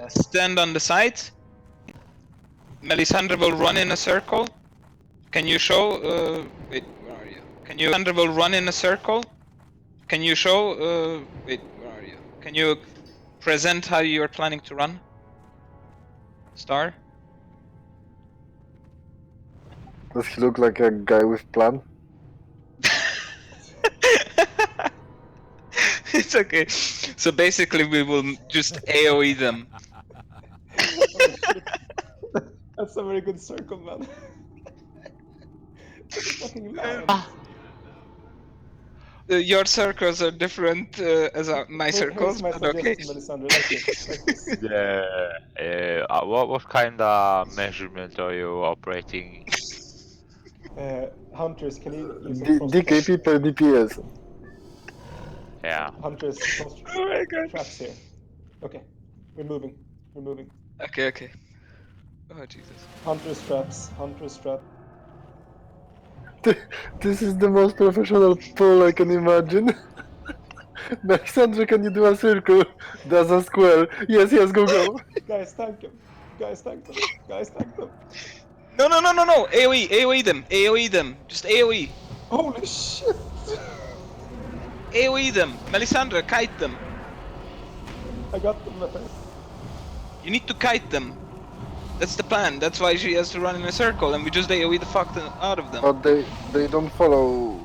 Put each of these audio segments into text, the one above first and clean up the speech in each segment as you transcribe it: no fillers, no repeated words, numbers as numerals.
stand on the sides. Melisandre will run in a circle. Can you show? Wait, where are you? Melisandre will run in a circle. Can you show? Wait, where are you? Can you present how you are planning to run? Star. Does he look like a guy with plan? It's okay. So basically, we will just AOE them. Oh, shit. That's a very good circle, man. It's fucking loud. Your circles are different as my circles, Here's my but okay. suggestion, Melisandre, like this. Like this. Yeah. What kind of measurement are you operating? Hunters, can you use a frost DKP per DPS. Yeah. Hunters, frost Oh my god. traps here. Okay, we're moving. We're moving. Okay, okay. Oh Jesus. Hunters traps. Hunters trap. This is the most professional pull I can imagine. Melisandre, can you do a circle? Does a square. Yes, yes, go, go. Guys, tank him. Guys, tank them. Guys, tank them. No, no, no, no, no! AOE, AOE them, AOE them. Just AOE. Holy shit! AOE them. Melisandre, kite them. I got them, Mette. You need to kite them. That's the plan. That's why she has to run in a circle, and we just AOE the fuck out of them. But they don't follow.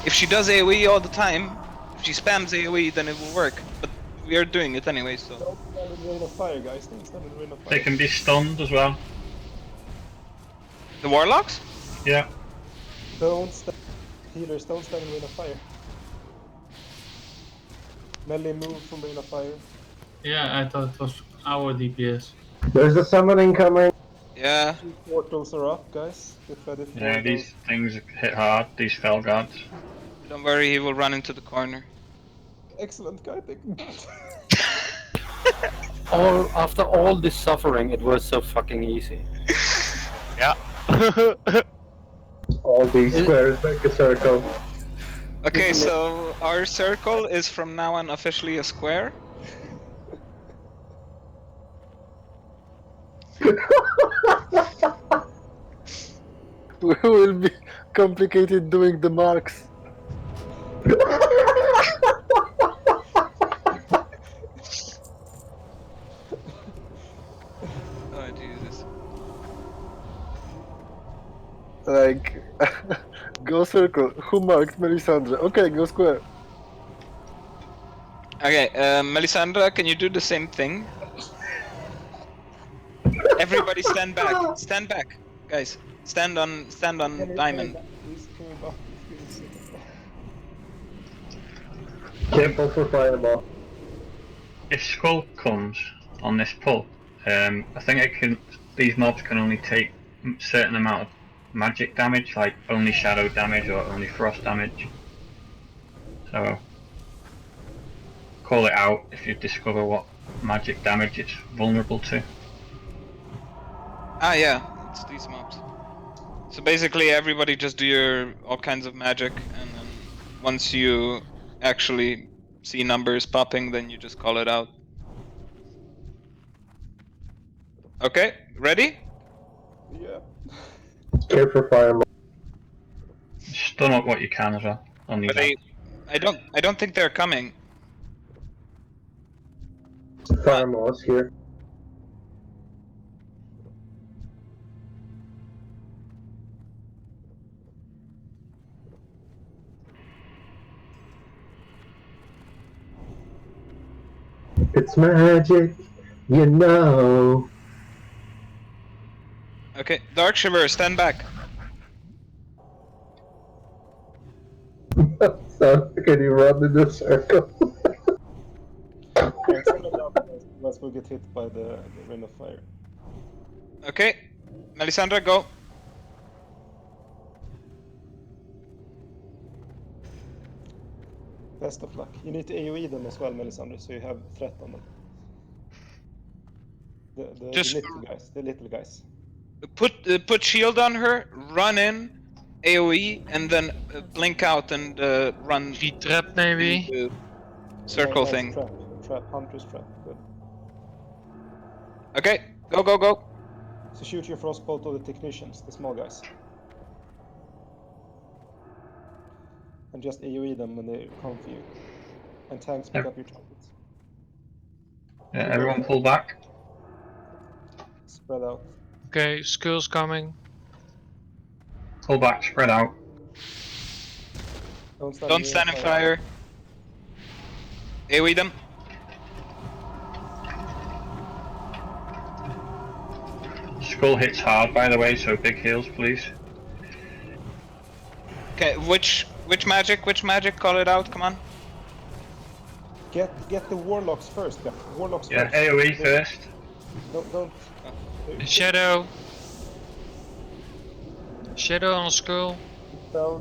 If she does AOE all the time, if she spams AOE, then it will work. But we are doing it anyway, so. Don't stand in rain of fire, guys. Don't stand in rain of fire. They can be stunned as well. The warlocks? Yeah. Don't stand. Healers, don't stand in rain of fire. Melly, move from rain of fire. Yeah, I thought it was our DPS. There's a summoning coming. Yeah. 2 portals are up, guys. Get ready for Yeah, these things hit hard, these fell guards. Don't worry, he will run into the corner. Excellent kiting. After all this suffering, it was so fucking easy. Yeah. All these squares make a circle. Okay, so our circle is from now on officially a square. Will be complicated doing the marks. Oh Jesus. Like, go circle. Who marked Melisandre? Okay, go square. Okay, Melisandre, can you do the same thing? Everybody stand back. Stand back, guys. Stand on diamond. Please, can we back, please? Careful for Firemaw. If Skull comes on this pull, I think these mobs can only take a certain amount of magic damage, like only shadow damage or only frost damage. So, call it out if you discover what magic damage it's vulnerable to. Ah, yeah, it's these mobs. So basically, everybody just do your all kinds of magic, and then once you actually see numbers popping, then you just call it out. Okay, ready? Yeah. Careful, Firemaw. Stun up what you can as well. On these But I don't think they're coming. Fiремaw's here. It's magic, you know. Okay, Dark Shiver, stand back. So, can you run in the circle? Unless we'll get hit by the rain of fire. Okay, Melisandre, go. Best of luck. You need to AoE them as well, Melisandre, so you have threat on them. The Just- little guys. The little guys. Put shield on her, run in, AoE, and then blink out and run G-trap maybe? the circle Nice thing. Trap. Hunter's trap. Good. Okay, go, go, go. So shoot your frostbolt to the technicians, the small guys. And just AoE them when they come for you. And tanks pick up your targets. Yeah, everyone pull back. Spread out. Okay, skills coming. Pull back, spread out. Don't stand in fire. AoE them. Skull hits hard, by the way, so big heals, please. Okay, which magic? Which magic? Call it out. Come on. Get the warlocks first, guys. Warlocks Yeah, first. AoE first. Don't. Shadow. Shadow on skull.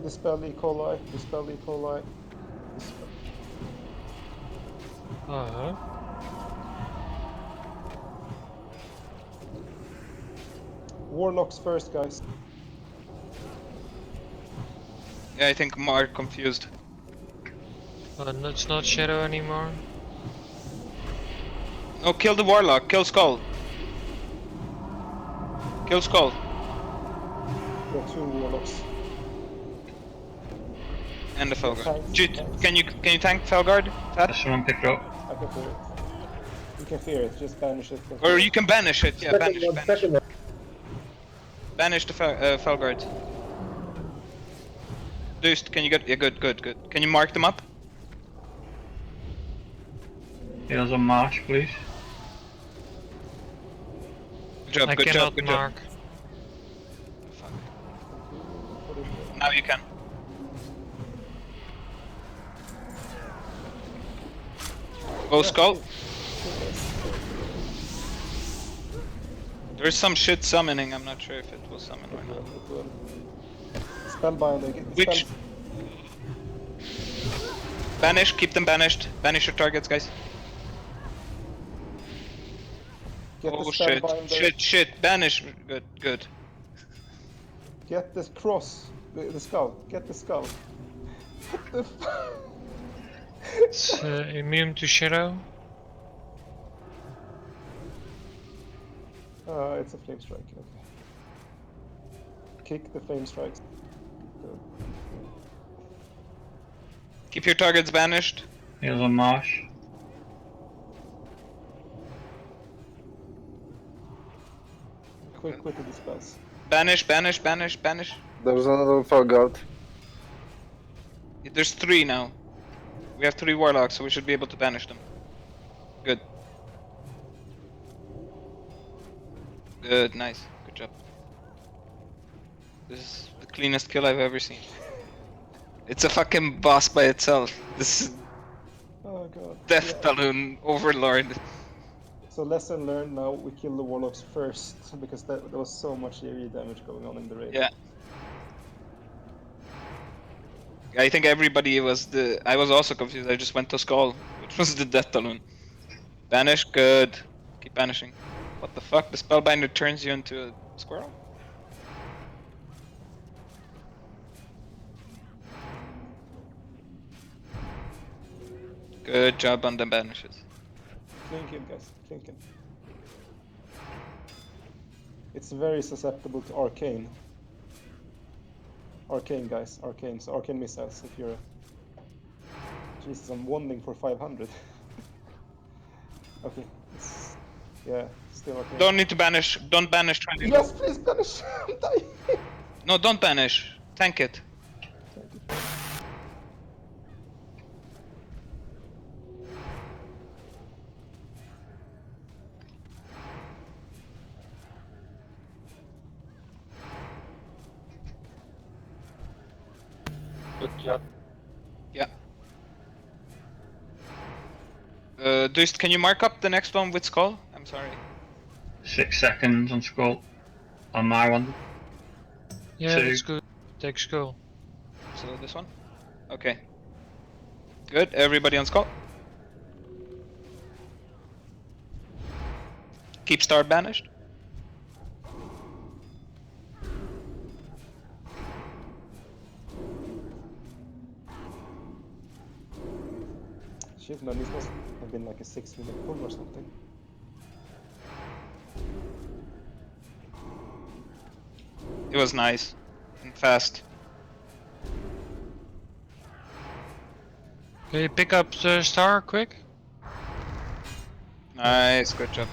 Dispel E. coli. Dispel E. coli. Dispel. Uh-huh. Warlocks first, guys. Yeah, I think Mark confused. It's not shadow anymore. No, kill the warlock. Kill Skull. Kill Skull. There are 2 warlocks. And the Felguard. Tanks, Shoot. tanks. Can you tank Felguard? Fat? Has someone picked up? I can fear it. You can fear it, just banish it. Or you can banish it. Yeah, banish, Second one, banish. second one. Banish the Felguard. Deuced, can you get? Yeah, good, good, good. Can you mark them up? Heals on march, please. Good job, I good cannot job, good mark. job. Now you can. Go Skull. There's some shit summoning, I'm not sure if it will summon or not. Spellbinder. Which? Banish, keep them banished. Banish your targets, guys. Get Oh the shit, spellbinder. shit, banish. Good, good. Get the cross. The skull. Get the skull. What the f- It's immune to shadow. It's a flame strike. Okay. Kick the flame strikes. Good. Keep your targets banished. Heals on march. Quick with the dispels. Banish, banish, banish, banish. There's another Felguard. There's 3 now. We have 3 warlocks, so we should be able to banish them. Good. Good, nice. Good job. This is the cleanest kill I've ever seen. It's a fucking boss by itself. This is Oh god. Death Yeah. Balloon Overlord. So lesson learned now, we kill the warlocks first, because there was so much AoE damage going on in the raid. Yeah. I think everybody was I was also confused. I just went to Skull, which was the Death Balloon. Banish, good. Keep banishing. What the fuck? The Spellbinder turns you into a squirrel? Good job on the banishes. Clean kill, guys. Clean kill. It's very susceptible to arcane. Arcane, guys. Arcane. So arcane missiles if you're... Jesus, I'm wanding for 500. Okay. It's... Yeah, still arcane. Don't need to banish. Don't banish. Try to Yes, please banish! I'm dying! No, don't banish. Tank it. Good job. Yeah. Dust, can you mark up the next one with Skull? I'm sorry. 6 seconds on skull. On my one. Yeah, 2. that's good. Take skull. So this one? Okay. Good, everybody on Skull. Keep Star banished. Shit man, this must have been like a 6-minute pull or something. It was nice and fast. Can you pick up the star quick? Nice, good job.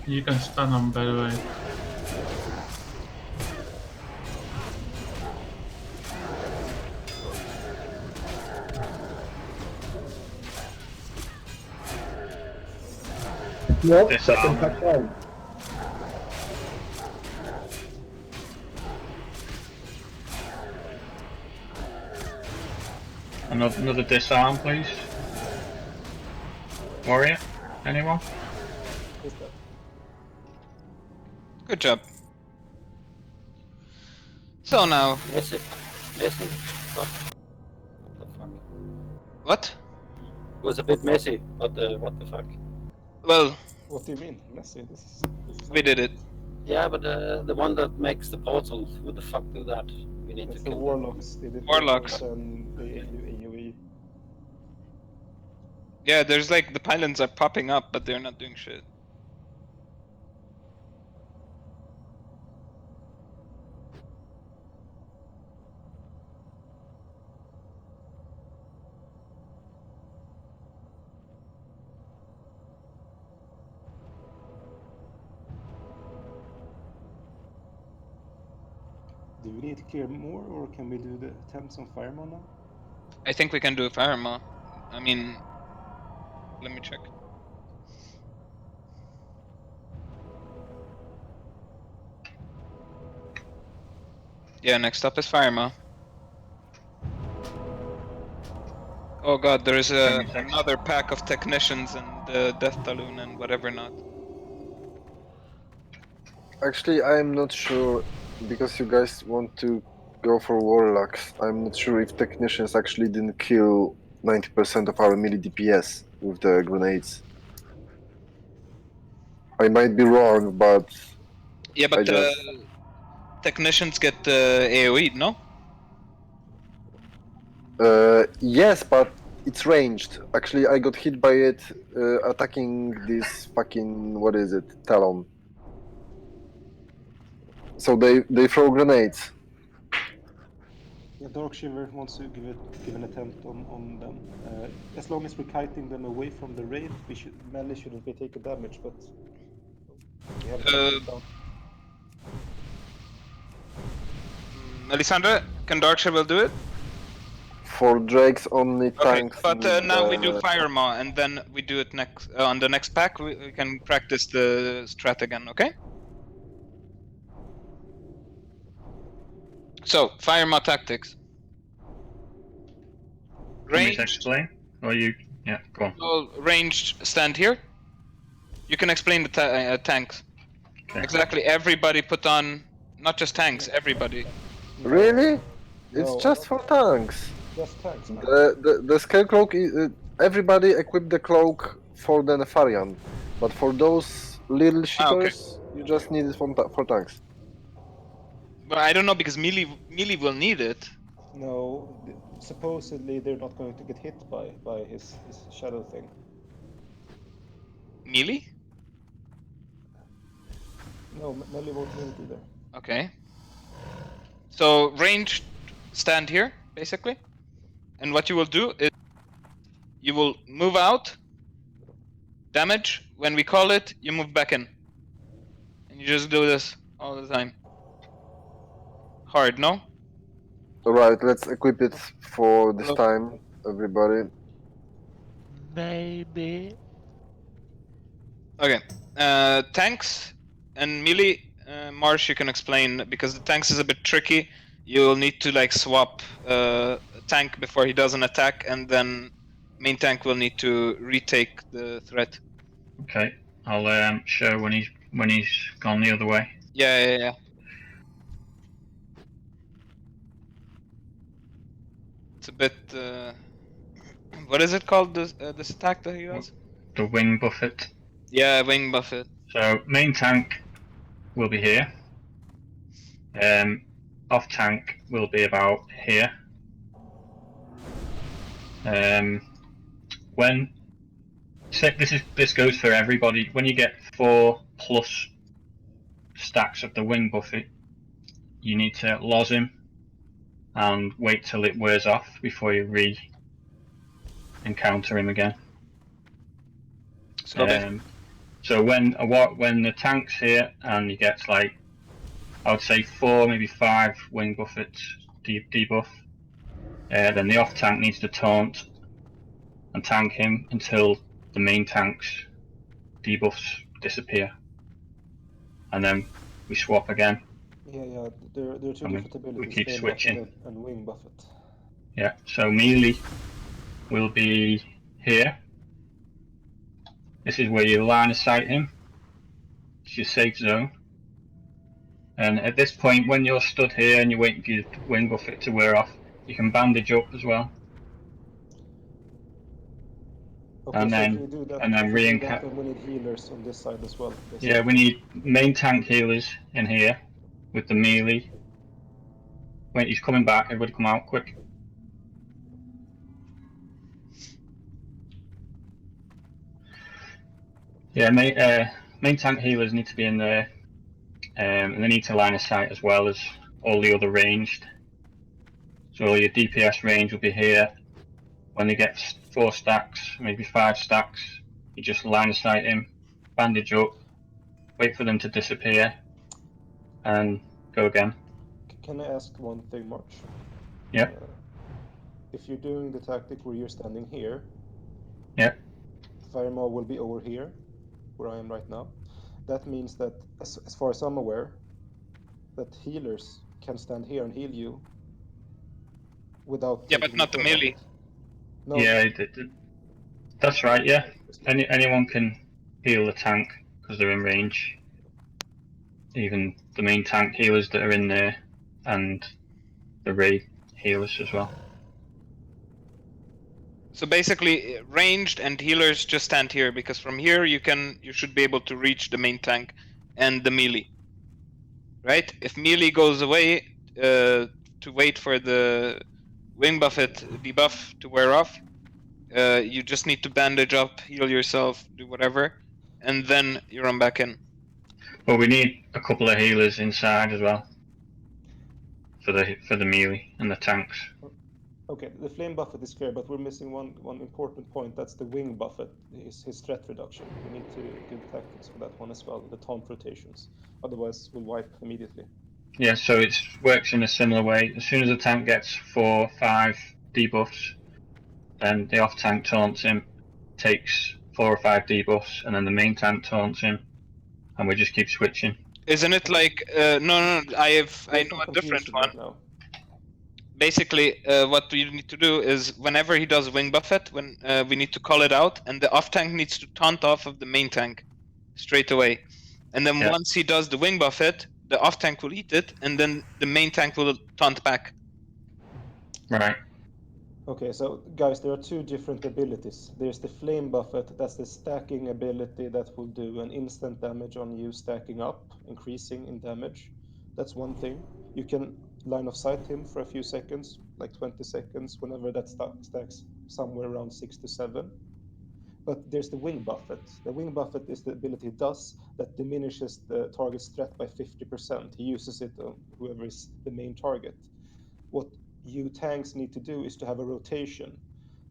You can stun them, by the way. Nope, This second arm. touchdown. Another disarm, please. Warrior? Anyone? Is that? Good job. So now, Messy. Messy. What the fuck? what? It was a bit messy, but what the fuck? Well, What do you mean, Messi? This is we did it. Yeah, but the one that makes the portal, who the fuck do that? We need It's to the kill them. warlocks. They did Warlocks. and the AoE. Yeah, there's like the pylons are popping up, but they're not doing shit. Do we need to clear more, or can we do the attempts on Firemaw now? I think we can do a Firemaw. I mean, let me check. Yeah, next up is Firemaw. Oh god, there is another pack of technicians and Death Talon and whatever not. Actually, I'm not sure, because you guys want to go for warlocks. I'm not sure if technicians actually didn't kill 90% of our melee DPS with the grenades. I might be wrong, but Yeah, but I just... technicians get AoE, no? Yes, but it's ranged. Actually, I got hit by it attacking this fucking, what is it, Talon. So they throw grenades. Yeah, Darkshiver wants to give an attempt on them. As long as we're kiting them away from the raid, melee shouldn't be taking damage, but we have it down. Melisandre, can Darkshiver do it? For Drakes, only Okay, tanks. but need now we do the- Firemaw, and then we do it next on the next pack. We can practice the strat again, okay? So Firemaw tactics. Want me to Ranged, explain? Or you? Yeah, go on. well, ranged stand here. You can explain the tanks. Okay. Exactly. Everybody put on, not just tanks. Everybody. Really? It's No, just for tanks. just tanks, man. The scale cloak is everybody equip the cloak for the Nefarian, but for those little shitters, you just need it for tanks. But I don't know because melee will need it. No, supposedly they're not going to get hit by his shadow thing. Melee? No, melee won't need it either. Okay. So ranged stand here basically, and what you will do is you will move out. Damage. When we call it, you move back in, and you just do this all the time. Hard, no? Alright, let's equip it for this Hello. time, everybody. Maybe. Okay. Tanks and melee. Marsh, you can explain because the tanks is a bit tricky. You'll need to like swap tank before he does an attack, and then main tank will need to retake the threat. Okay. I'll show when he's gone the other way. Yeah. It's a bit. What is it called? This attack that he does? The wing buffet. Yeah, wing buffet. So main tank will be here. Off tank will be about here. When this goes for everybody. When you get 4+ stacks of the wing buffet, you need to los him and wait till it wears off before you encounter him again. So when the tank's here and he gets like, I would say 4, maybe 5 wing buffets debuff, then the off tank needs to taunt and tank him until the main tank's debuffs disappear, and then we swap again. Yeah. There are two And different abilities. we keep Flame switching. Buffet and Wing Buffet. Yeah. So melee will be here. This is where you line of sight him. It's your safe zone. And at this point, when you're stood here and you're waiting for your wing buffet to wear off, you can bandage up as well. Okay, And so then- if we do that, and then then we need healers on this side as well. Basically. Yeah, we need main tank healers in here with the melee. Wait, he's coming back. Everybody come out quick. Yeah, main tank healers need to be in there, and they need to line of sight as well as all the other ranged. So all your DPS range will be here. When they get 4 stacks, maybe 5 stacks, you just line of sight him, bandage up, wait for them to disappear, and go again. Can I ask one thing, March? Yeah. If you're doing the tactic where you're standing here, Yeah. Firemaw will be over here, where I am right now. That means that, as far as I'm aware, that healers can stand here and heal you without. Yeah, but not the melee. No. Yeah, that's right. Yeah, anyone can heal the tank because they're in range. Even the main tank healers that are in there, and the raid healers as well. So basically, ranged and healers just stand here, because from here you should be able to reach the main tank and the melee. Right? If melee goes away, to wait for the wing buffet debuff to wear off, you just need to bandage up, heal yourself, do whatever, and then you run back in. But we need a couple of healers inside as well for the melee and the tanks. Okay, the flame buffet is clear, but we're missing one important point. That's the wing buffet, his threat reduction. We need to do tactics for that one as well, the taunt rotations. Otherwise, we'll wipe immediately. Yeah, so it works in a similar way. As soon as the tank gets 4 or 5 debuffs, then the off tank taunts him, takes 4 or 5 debuffs, and then the main tank taunts him, and we just keep switching. Isn't it like no, I know a different one. Right now. Basically, what we need to do is whenever he does wing buffet, when we need to call it out, and the off tank needs to taunt off of the main tank straight away. And then once he does the wing buffet, the off tank will eat it, and then the main tank will taunt back. Right. Okay, so guys, there are 2 different abilities. There's the flame buffet, that's the stacking ability that will do an instant damage on you stacking up, increasing in damage. That's one thing. You can line of sight him for a few seconds, like 20 seconds, whenever that stacks somewhere around 6 to 7. But there's the wing buffet. The wing buffet is the ability it does that diminishes the target's threat by 50%. He uses it on whoever is the main target. What you tanks need to do is to have a rotation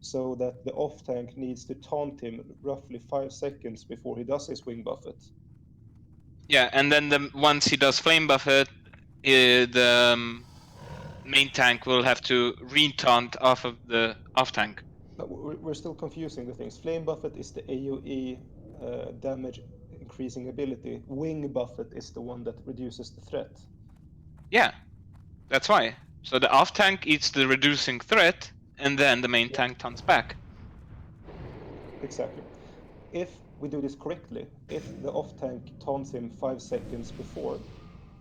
so that the off tank needs to taunt him roughly 5 seconds before he does his wing buffet. Yeah, and then once he does flame buffet, the main tank will have to re-taunt off of the off tank. But we're still confusing the things. Flame buffet is the AoE damage increasing ability. Wing buffet is the one that reduces the threat. Yeah, that's why. So the off tank eats the reducing threat, and then the main tank taunts back. Exactly. If we do this correctly, if the off tank taunts him 5 seconds before,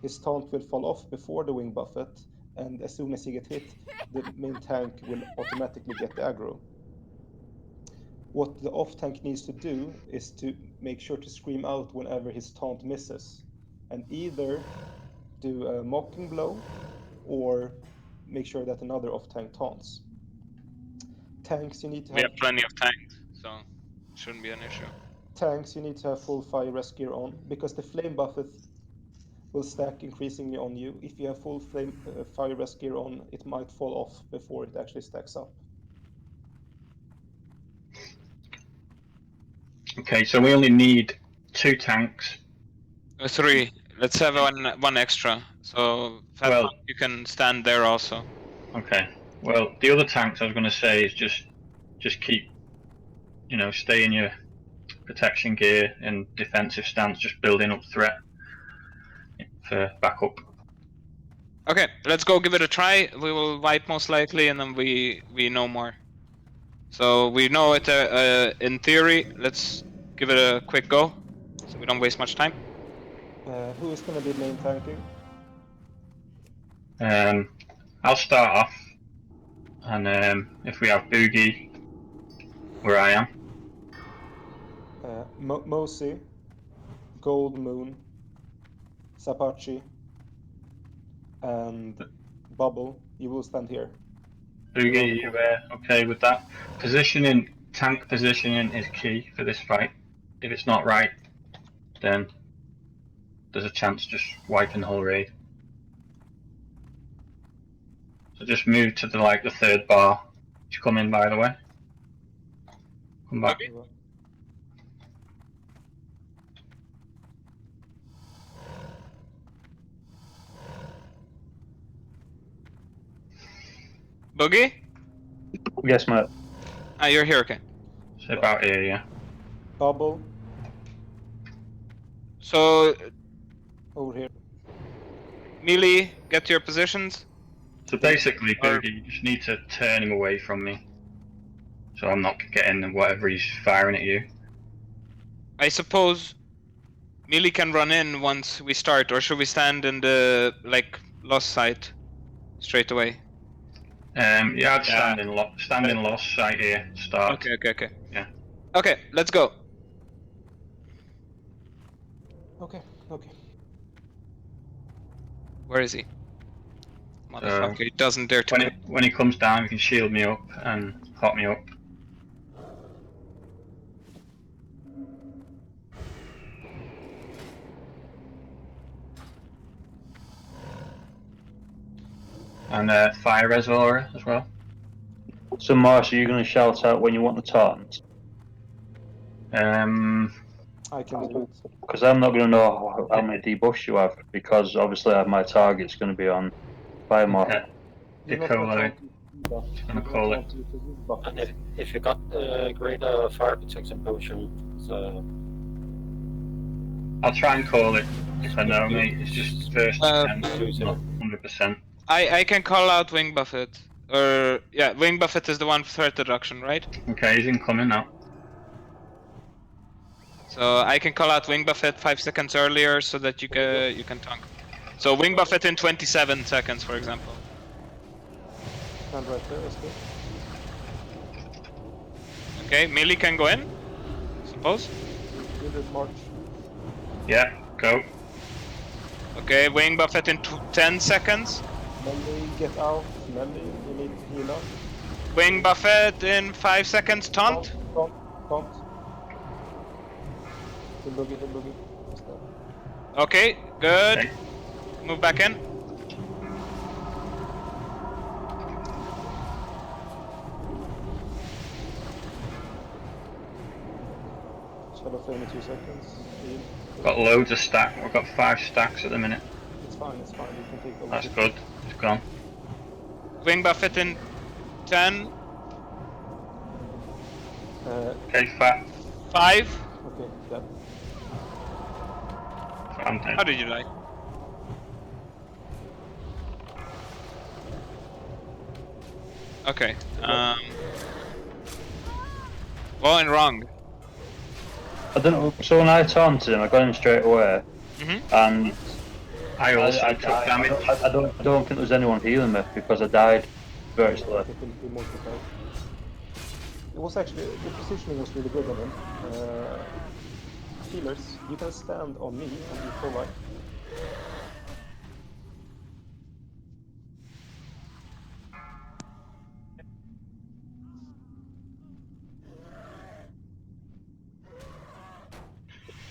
his taunt will fall off before the wing buffet, and as soon as he gets hit, the main tank will automatically get the aggro. What the off tank needs to do is to make sure to scream out whenever his taunt misses, and either do a mocking blow or make sure that another off tank taunts. Tanks, you need to We have plenty of tanks, so it shouldn't be an issue. Tanks, you need to have full fire rescue on, because the flame buffet will stack increasingly on you. If you have full flame fire rest gear on, it might fall off before it actually stacks up. Okay, so we only need 2 tanks. 3. Let's have one extra. So Fat Well- Punk, you can stand there also. Okay. Well, the other tanks I was going to say is just keep, stay in your protection gear and defensive stance, just building up threat for backup. Okay, let's go give it a try. We will wipe most likely, and then we know more. So we know it in theory. Let's give it a quick go, so we don't waste much time. Who is going to be main tanking? I'll start off, and if we have Boogie where I am, Mosi, Gold Moon, Sapachi, and Bubble, you will stand here. Boogie, are you okay with that? Tank positioning is key for this fight. If it's not right, then there's a chance just wiping the whole raid. So just move to the 3rd bar. Just come in, by the way. Come back. Okay. Boogie? Yes, mate. Ah, you're here, okay. So about here, yeah. Bubble, So over here. melee, get to your positions. So basically, Boogie, you just need to turn him away from me. So I'm not getting whatever he's firing at you. I suppose melee can run in once we start, or should we stand in the lost site straight away? Yeah, I'd stand in lost site here. Start. Okay. Yeah. Okay, let's go. Okay. Where is he? Motherfucker, he doesn't dare to. When he comes down, you can shield me up and hot me up. And fire reservoir as well. So, Marsh, are you going to shout out when you want the taunt? I can do it. Because I'm not going to know how many debuffs you have, because obviously my target's going to be on Firemaw. Okay. Piccolo. Just gonna call it. And if you got a greater fire protection potion, so I'll try and call it. I know, mate. It's just first attempt, not 100%. I can call out Wing Buffet. Or yeah, Wing Buffet is the one for threat reduction, right? Okay, he's incoming now. So I can call out Wing Buffet 5 seconds earlier so that you can tank. So Wing Buffet in 27 seconds, for example. Stand right there, that's good. Okay, melee can go in, suppose. Mildred march. Yeah, go. Okay, Wing Buffet in 10 seconds. Melee, get out. Melee, you need to heal up. Wing Buffet in 5 seconds, taunt. Taunt. Hit boogie. Just that. Okay, good. Okay. Move back in. Shadow flame in 2 seconds. Heal. Got loads of stack. We've got 5 stacks at the minute. It's fine. You can take the That's good. It's gone. Wing Buffet in 10. Okay, fat. 5. Okay, dead. I'm dead. How did you die? Okay. Going wrong. I don't know. So when I taunted him, I got him straight away, and I also took damage. I don't think there's anyone healing me because I died virtually. It was actually, the positioning was really good on him. Healers, you can stand on me and you full life.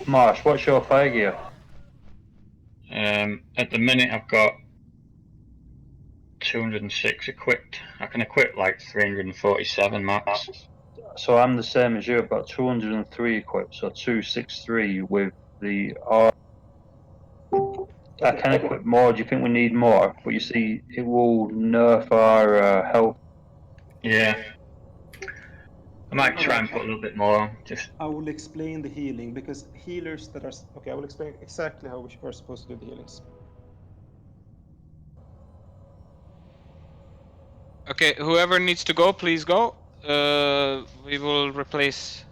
Marsh, what's your fire gear? At the minute, I've got 206 equipped. I can equip like 347 max. So I'm the same as you. I've got 203 equipped, so 263 with the R. I can equip more. Do you think we need more? But you see, it will nerf our health. Yeah. I might try and put a little bit more on. Just. I will explain the healing because healers that are okay. I will explain exactly how we're supposed to do the healings. Okay, whoever needs to go, please go. We will replace.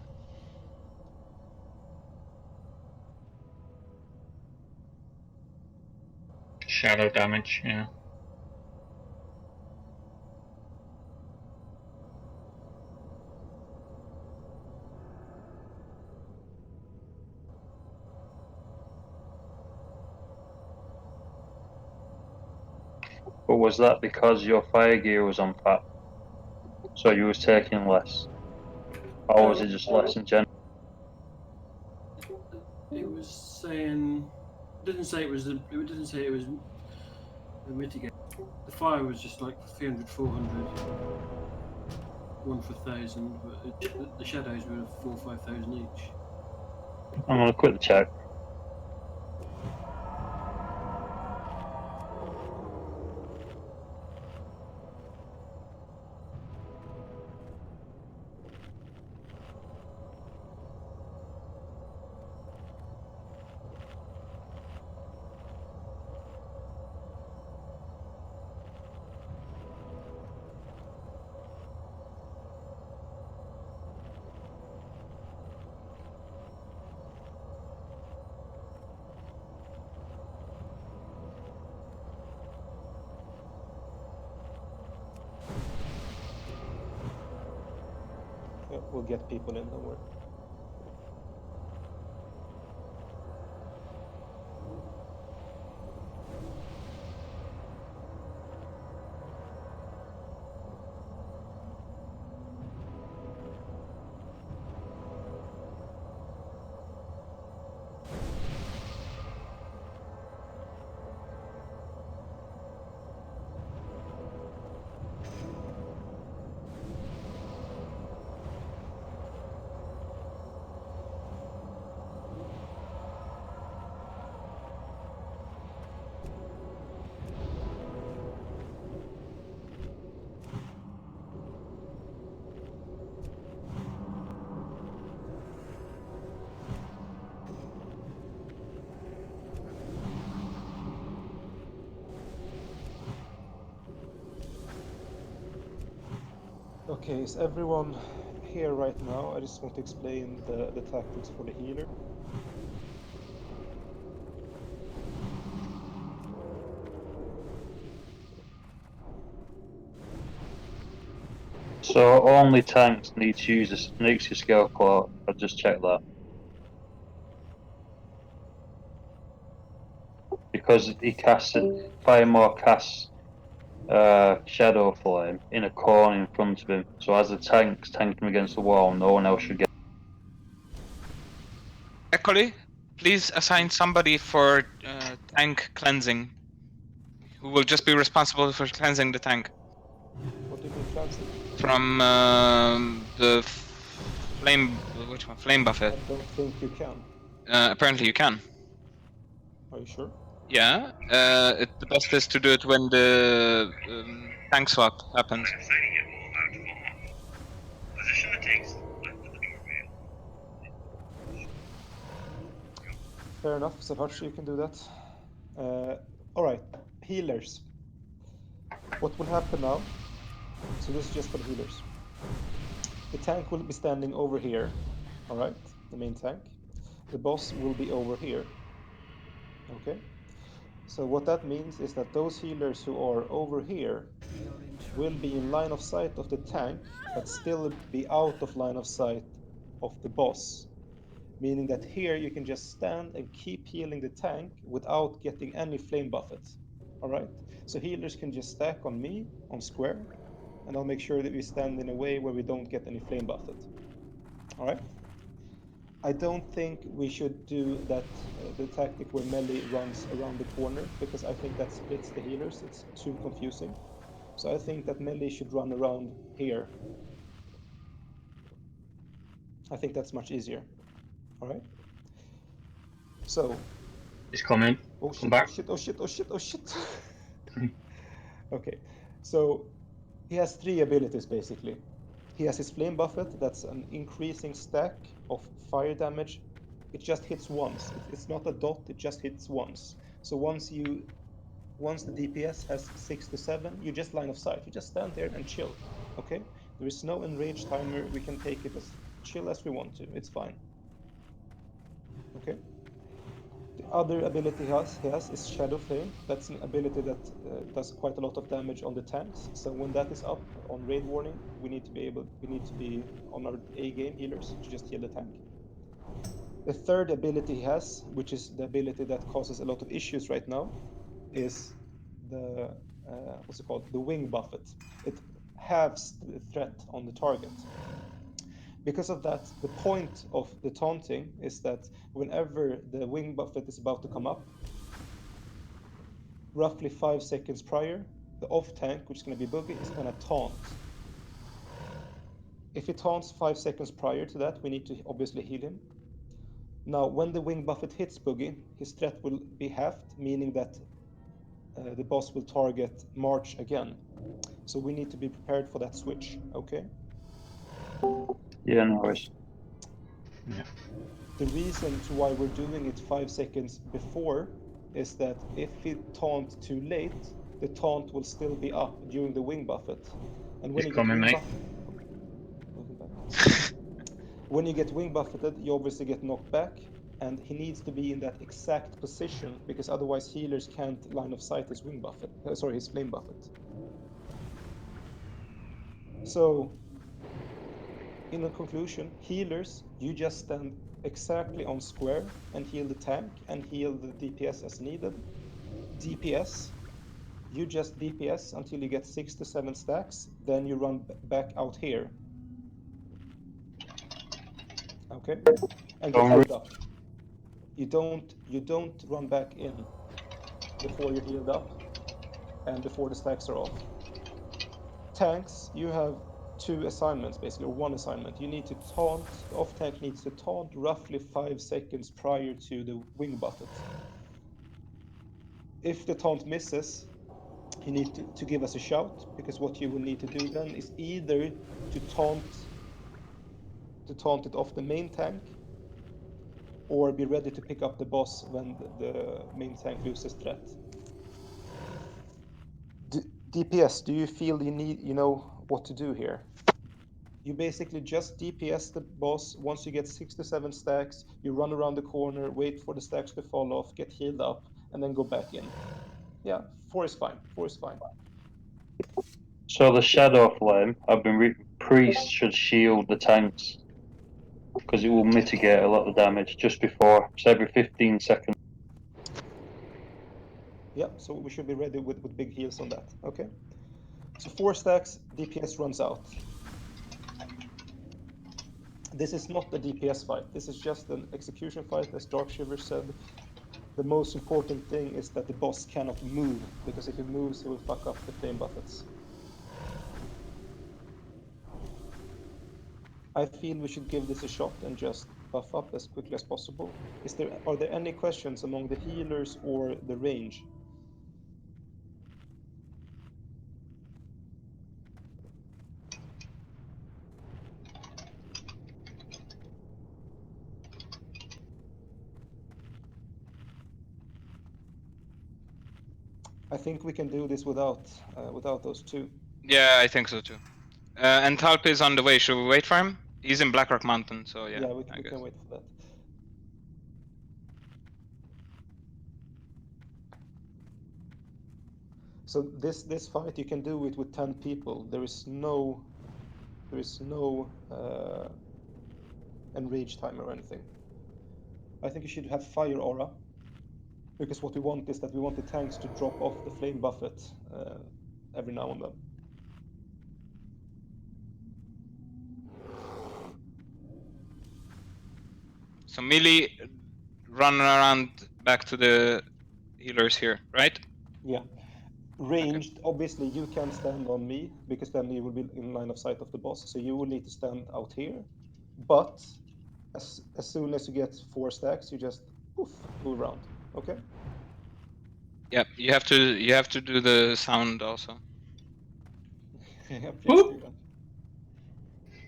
Shadow damage, yeah. But was that because your fire gear was on fat? So you was taking less? Or was it just less in general? It was saying. It didn't say it was. It didn't say it was mitigated. The fire was just like 300, 400, 1 for 1,000, but the shadows were 4,000 or 5,000 each. I'm gonna quit the check. Yeah, we'll get people in, don't worry. Okay, is everyone here right now? I just want to explain the tactics for the healer. So only tanks need to use a Nixie scale claw. I'll just check that. Because he casts it, Firemaw casts Shadow Flame in a corner in front of him. So as the tank's tanking against the wall, no one else should get. Equally, please assign somebody for tank cleansing, who will just be responsible for cleansing the tank What do you mean cleansing? from the flame. Which one? Flame buffet. I don't think you can. Apparently, you can. Are you sure? Yeah. The best is to do it when the tank swap happens. Fair enough, Sapachi, you can do that. All right, healers. What will happen now? So this is just for the healers. The tank will be standing over here, all right? The main tank. The boss will be over here, okay? So what that means is that those healers who are over here will be in line of sight of the tank, but still be out of line of sight of the boss. Meaning that here you can just stand and keep healing the tank without getting any flame buffets. All right. So healers can just stack on me on square, and I'll make sure that we stand in a way where we don't get any flame buffet. All right. I don't think we should do that, the tactic where melee runs around the corner, because I think that splits the healers. It's too confusing. So I think that melee should run around here. I think that's much easier. All right. So. It's coming. Oh Come shit! back. Oh shit! Oh shit! Oh shit! Oh shit! Okay. So he has 3 abilities basically. He has his flame buffet. That's an increasing stack of fire damage. It just hits once. It's not a dot. It just hits once. So once the DPS has 6 to 7, you just line of sight. You just stand there and chill. Okay. There is no enrage timer. We can take it as chill as we want to. It's fine. Okay. The other ability he has is Shadow Flame. That's an ability that does quite a lot of damage on the tanks. So when that is up on raid warning, we need to be on our A game healers to just heal the tank. The third ability he has, which is the ability that causes a lot of issues right now, is the what's it called? The wing buffet. It halves the threat on the target. Because of that, the point of the taunting is that whenever the wing buffet is about to come up, roughly 5 seconds prior, the off tank, which is going to be Boogie, is going to taunt. If he taunts 5 seconds prior to that, we need to obviously heal him. Now, when the wing buffet hits Boogie, his threat will be halved, meaning that the boss will target March again. So we need to be prepared for that switch, okay? Yeah, no worries. Yeah. The reason to why we're doing it 5 seconds before is that if he taunt too late, the taunt will still be up during the wing buffet. And when It's you get coming, wing mate. buffet, moving back. When you get wing buffeted, you obviously get knocked back, and he needs to be in that exact position because otherwise healers can't line of sight his wing buffet. His flame buffet. So, in a conclusion, healers, you just stand exactly on square and heal the tank and heal the DPS as needed. DPS, you just DPS until you get 6 to 7 stacks, then you run back out here. Okay? And get healed up. You don't run back in before you're healed up and before the stacks are off. Tanks, you have 2 assignments basically, or 1 assignment. You need to taunt, the off tank needs to taunt roughly 5 seconds prior to the wing buffet. If the taunt misses, you need to give us a shout, because what you will need to do then is either to taunt it off the main tank, or be ready to pick up the boss when the main tank loses threat. DPS, do you feel you know what to do here? You basically just DPS the boss. Once you get 6 to 7 stacks, you run around the corner, wait for the stacks to fall off, get healed up, and then go back in. Yeah, 4 is fine. 4 is fine. So the Shadow Flame, I've been reading, Priest should shield the tanks because it will mitigate a lot of damage just before. It's every 15 seconds. Yeah, so we should be ready with big heals on that. Okay. So 4 stacks, DPS runs out. This is not a DPS fight. This is just an execution fight, as Darkshiver said. The most important thing is that the boss cannot move, because if he moves, he will fuck up the flame buffets. I feel we should give this a shot and just buff up as quickly as possible. Are there any questions among the healers or the range? I think we can do this without those 2. Yeah, I think so too. And Talp is on the way. Should we wait for him? He's in Blackrock Mountain, so yeah. Yeah, we I guess. can wait for that. So this fight, you can do it with 10 people. There is no enrage timer or anything. I think you should have fire aura, because what we want is that we want the tanks to drop off the flame buffet every now and then. So melee, run around back to the healers here, right? Yeah. Ranged, obviously you can't stand on me because then you will be in line of sight of the boss. So you will need to stand out here. But as soon as you get 4 stacks, you just poof, move around. Okay? Yep. You have to do the sound also. Yeah, please do that.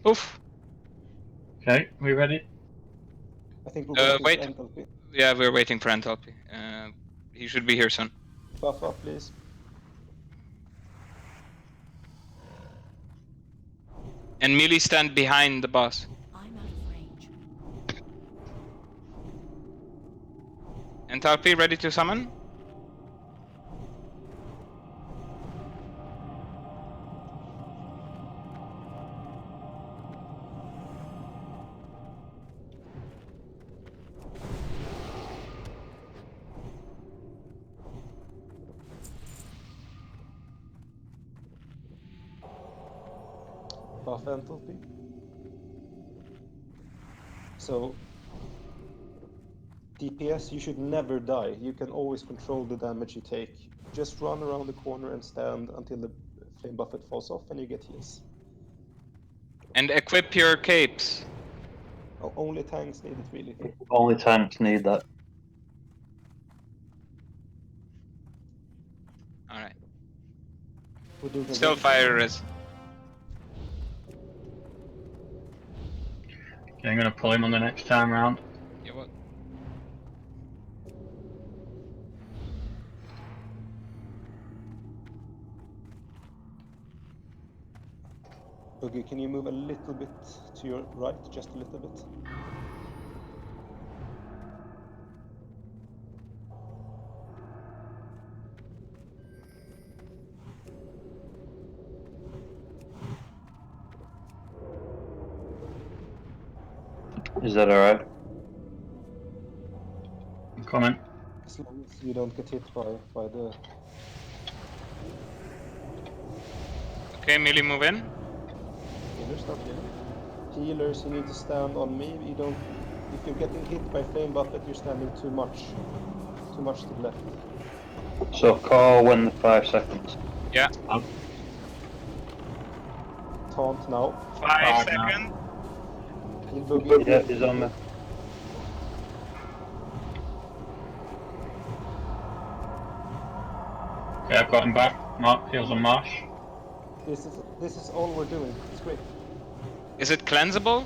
Poof. Okay, we ready? I think we're waiting wait. for enthalpy. Yeah, we're waiting for enthalpy. He should be here soon. Buff up, please. And melee stand behind the boss. I'm out of range. Enthalpy ready to summon? Buff enthalpy. So DPS, you should never die. You can always control the damage you take. Just run around the corner and stand until the flame buffet falls off and you get heals. And equip your capes. Only tanks need it, really. Only tanks need that. Alright. We're doing a Still really- fire res. Okay, I'm gonna pull him on the next time round. Yeah, what? Boogie, can you move a little bit to your right? Just a little bit. Is that alright? I'm coming. As long as you don't get hit by the... Okay, melee move in. Healers, not here. Healers, you need to stand on me. You don't... If you're getting hit by flame buffet, you're standing too much. Too much to the left. So call when the 5 seconds. Yeah. Taunt now. 5 seconds. Heal Boogie. Yeah, he's on me. Okay, I've got him back. Heals on Marsh. This is all we're doing. It's great. Is it cleansable?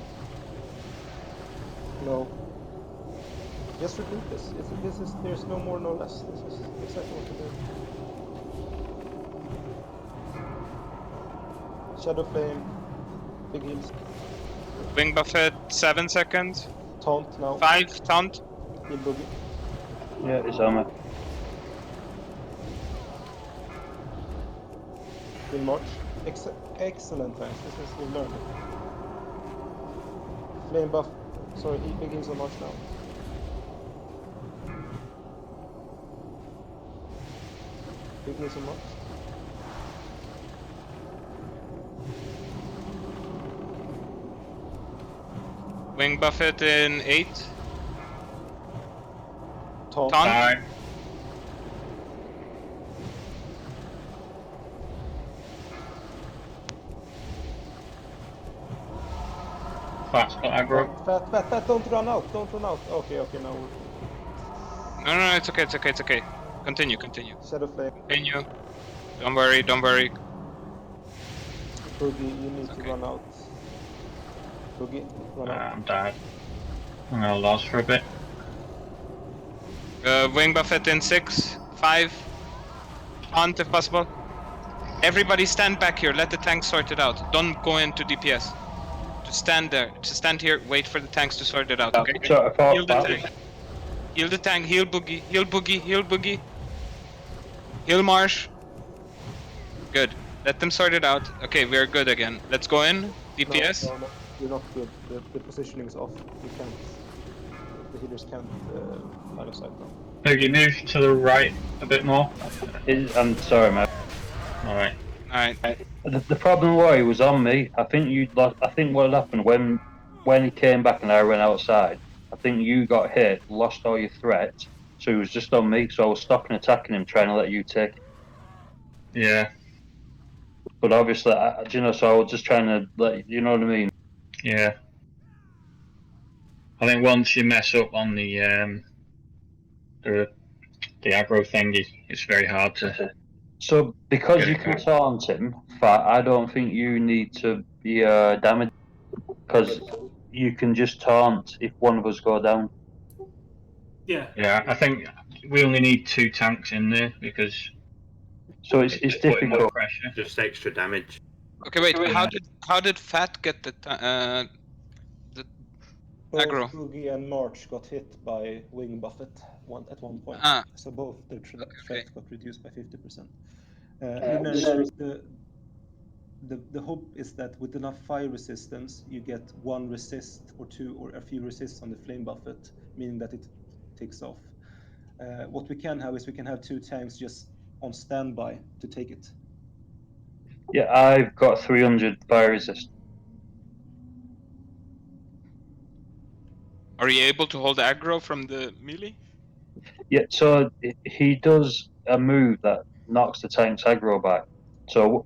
No. Just repeat this. There's no more, no less. This is exactly what to do. Shadow Flame. Big heals. Wing buffet 7 seconds. Taunt now. 5 taunt. Heal Boogie. Yeah, he's on me. Heal March. Excellent times. This is we learned it. Flame buff. Sorry, big heals on March now. Big heals on March. Wing buffet in 8. Taunt. Taunt. 5. Fast got aggro. Fat, don't run out, don't run out. Okay, now No, it's okay. Continue. Shadow Flame. Continue. Don't worry. Boogie, you need to Okay. run out. Boogie, run out. I'm dead. I'm gonna lose for a bit. Wing buffet in 6, 5. Taunt if possible. Everybody stand back here. Let the tanks sort it out. Don't go into DPS. Just stand there. Just stand here. Wait for the tanks to sort it out. Okay. So I thought Heal the that tank. Heal the tank. Heal Boogie. Heal Marsh. Good. Let them sort it out. Okay, we're good again. Let's go in. DPS. No, you're not good. The positioning is off. You can't. The healers can't line of sight now. Boogie, move to the right a bit more. I'm sorry, mate. Alright. Alright. The problem was he was on me. I think what happened when he came back and I ran outside. I think you got hit, lost all your threat, so he was just on me. So I was stopping attacking him, trying to let you take it. Yeah, But obviously, you know, so I was just trying to let you know what I mean. yeah. I think once you mess up on the aggro thingy, it's very hard to. So because Get you it can back. taunt him, I don't think you need to be damaged because you can just taunt if one of us go down. Yeah. Yeah, I think we only need 2 tanks in there because So it's putting more difficult. pressure. Just extra damage. Okay, wait. Yeah. How did Fat get the Both aggro? Boogie and March got hit by Wing Buffet at one point. Ah. So both their threat okay. got reduced by 50%. Lunaris, the hope is that with enough fire resistance, you get 1 resist or 2 or a few resists on the Flame Buffet, meaning that it takes off. What we can have is we can have 2 tanks just on standby to take it. Yeah, I've got 300 fire resist. Are you able to hold aggro from the melee? Yeah, so he does a move that knocks the tank's aggro back. So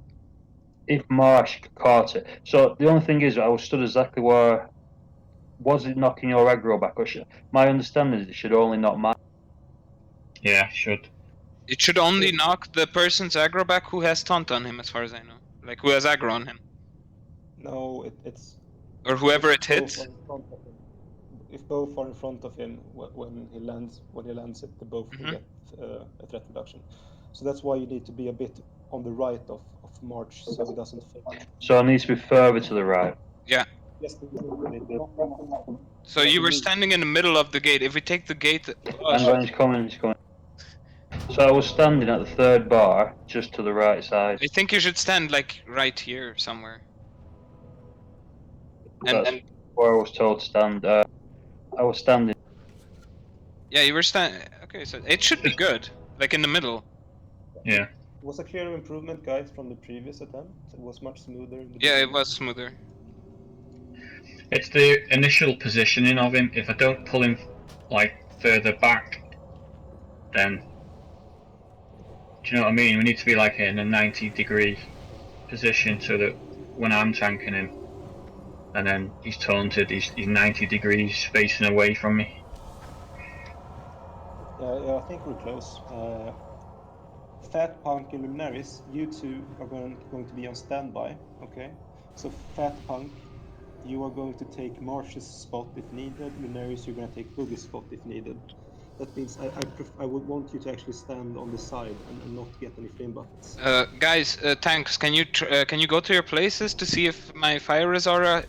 if Marsh caught it, so the only thing is, I was stood exactly where. Was it knocking your aggro back? Or my understanding is it should only knock mine. Yeah, should. It should only knock the person's aggro back who has taunt on him, as far as I know. Like who has aggro on him. No, it's Or whoever it both hits. are in front of him. If both are in front of him when he lands it, they both will get a threat reduction. So that's why you need to be a bit on the right of March so he doesn't fail. So it needs to be further to the right. Yeah. Yes, So you were standing in the middle of the gate. If we take the gate plus, And when he's coming, So I was standing at the 3rd bar, just to the right side. I think you should stand like right here somewhere. And That's where I was told to stand. I was standing. yeah, you were standing. Okay, so it should be good, like in the middle. Yeah. It was a clear improvement, guys, from the previous attempt. It was much smoother. In the Yeah, it beginning. was smoother. It's the initial positioning of him. If I don't pull him like further back, then do you know what I mean? We need to be like in a 90-degree position so that when I'm tanking him, and then he's taunted, he's 90 degrees facing away from me. Yeah, I think we're close. Fat Punk and Luminaris, you 2 are going to be on standby. Okay, so Fat Punk, you are going to take Marsh's spot if needed. Luminaris, you're going to take Boogie's spot if needed. That means I would want you to actually stand on the side and not get any flame buffets. Guys, tanks, can you go to your places to see if my fire Resora,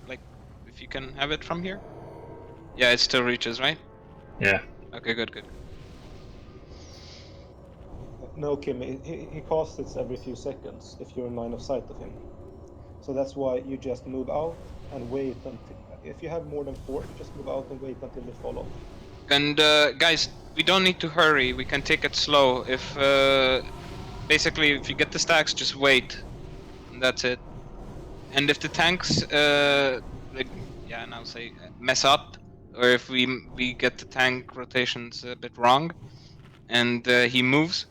like, if you can have it from here? Yeah, it still reaches, right? Yeah. Okay, good. No, Kim, he casts it every few seconds if you're in line of sight of him. So that's why you just move out and wait until. If you have more than 4, just move out and wait until they fall off. And guys, we don't need to hurry. We can take it slow. If basically, if you get the stacks, just wait. And that's it. And if the tanks, mess up, or if we get the tank rotations a bit wrong, and he moves,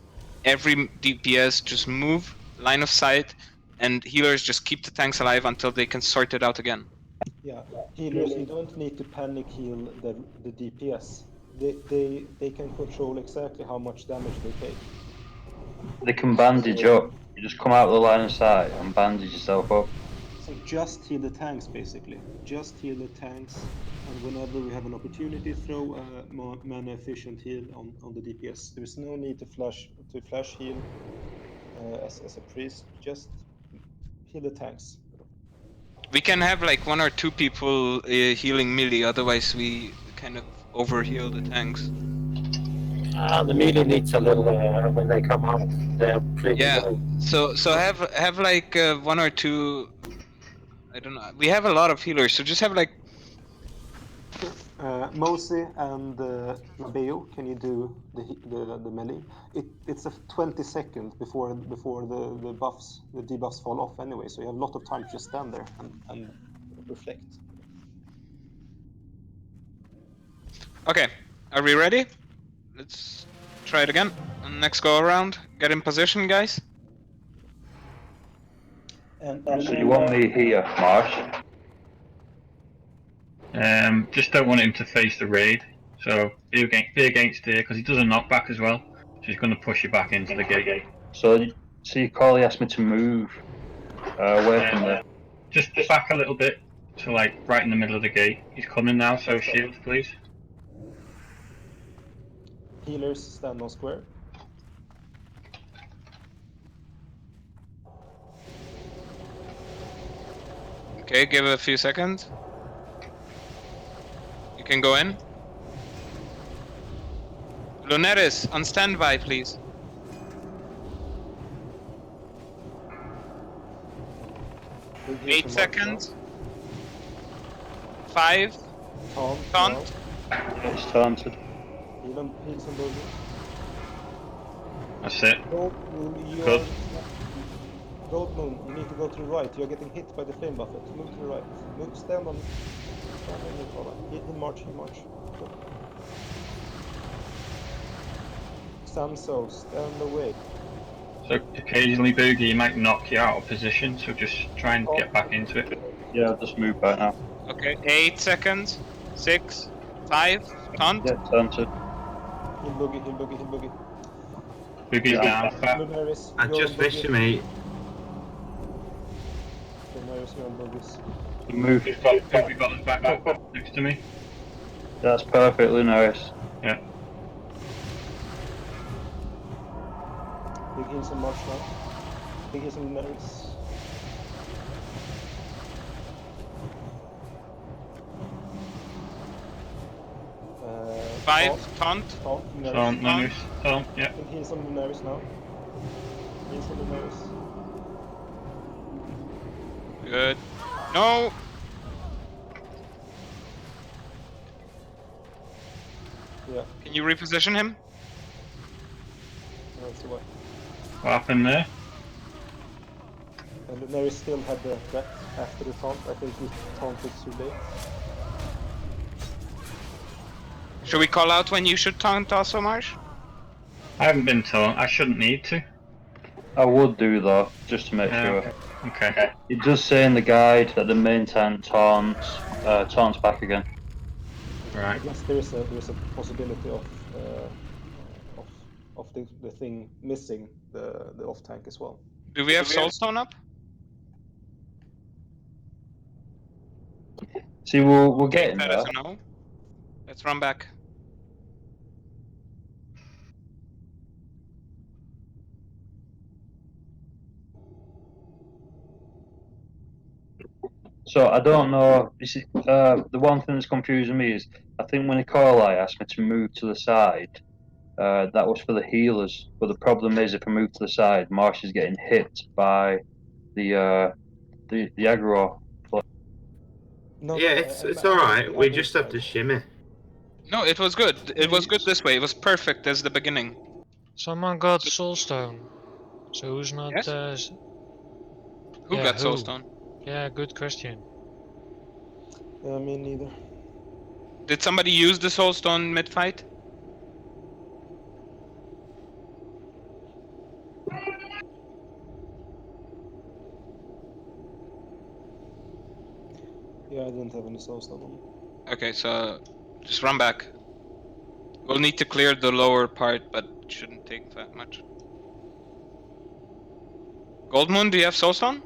every DPS just move, line of sight, and healers just keep the tanks alive until they can sort it out again. Yeah, healers, you don't need to panic heal the DPS. They can control exactly how much damage they take. They can bandage up. You just come out of the line of sight and bandage yourself up. So just heal the tanks, basically. Just heal the tanks, and whenever we have an opportunity, throw a mana efficient heal on the DPS. There is no need to flash heal as a priest. Just heal the tanks. We can have like 1 or 2 people healing melee, otherwise we kind of overheal the tanks. The melee needs a little when they come up. They're pretty low. So have like 1 or 2. I don't know. We have a lot of healers, so just have like. Mosi and Labeo, can you do the melee? It's a 20 seconds before the debuffs fall off anyway, so you have a lot of time to just stand there and reflect. Okay, are we ready? Let's try it again. And next go around. Get in position, guys. And So you want me here, Marsh? Just don't want him to face the raid. So be against here because he does a knockback as well. So he's going to push you back into the gate. So, see, Carly asked me to move away from there. Just back a little bit to like right in the middle of the gate. He's coming now, so shield, please. healers stand on square. Okay, give it a few seconds. You can go in. Luneris, on standby, please. Big heal 8 to March seconds. 5. now. Taunt. It's taunted. Heal some bogey. That's it. Good. Gold Moon, you need to go to the right. You're getting hit by the flame buffet. Move to the right. Stand on your collar. In march. Good. Samso, stand away. So occasionally, Boogie, he might knock you out of position. So just try and get back into it. Yeah, I'll just move back now. Okay, 8 seconds. 6, 5, taunt. Yeah, taunted. Heal boogie. Boogie's down. Back. Lunaris, I you're just on missed you, boogie. mate. Lunaris, you're on boogies. Move. Boogie got us back up next to me. That's perfect, Lunaris. Yeah. Big heals on march now. Big heals on Lunaris. Five, taunt. Lunaris. Taunt, yeah. Big heals on Lunaris now. Heals on Lunaris. Good. No! Yeah, Can you reposition him? that's the way. What happened there? And Lunaris still had the threat after the taunt. I think we taunted too late. Should we call out when you should taunt also, Marsh? I haven't been taunt. I shouldn't need to. I would do though, just to make sure. Okay. It does say in the guide that the main tank taunts back again. Right. I guess there is a possibility of the thing missing the off tank as well. Do we have Soulstone up? See, we're getting That there. is a no. Let's run back. So I don't know. You see, the one thing that's confusing me is I think when Nikolai asked me to move to the side, that was for the healers. But the problem is, if I move to the side, Marsh is getting hit by the aggro. No, Yeah, it's alright. We just have to shimmy. No, it was good. It was good this way. It was perfect as the beginning. Someone got Soulstone. So who's not... Yes? Who yeah, got who? Soulstone? Yeah, good question. Me neither. Did somebody use the Soulstone mid-fight? Yeah, I didn't have any soulstone on. Okay, so just run back. We'll need to clear the lower part, but it shouldn't take that much. Goldmoon, do you have Soulstone?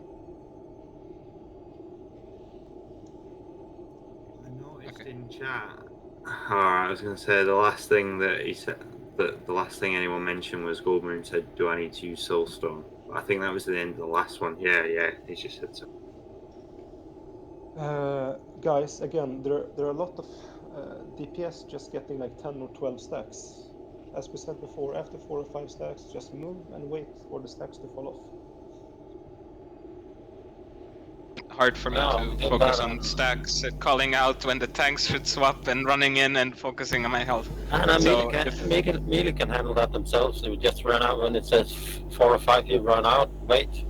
I noticed in chat. I was going to say the last thing that he said, that the last thing anyone mentioned was Goldmoon said, "Do I need to use Soulstone?" I think that was the end of the last one. Yeah, he just said so. Guys, again, there are a lot of DPS just getting like 10 or 12 stacks. As we said before, after 4 or 5 stacks, just move and wait for the stacks to fall off. Hard for me to focus on stacks, calling out when the tanks should swap and running in and focusing on my health. So melee can handle that themselves. They would just run out when it says 4 or 5, you run out, wait.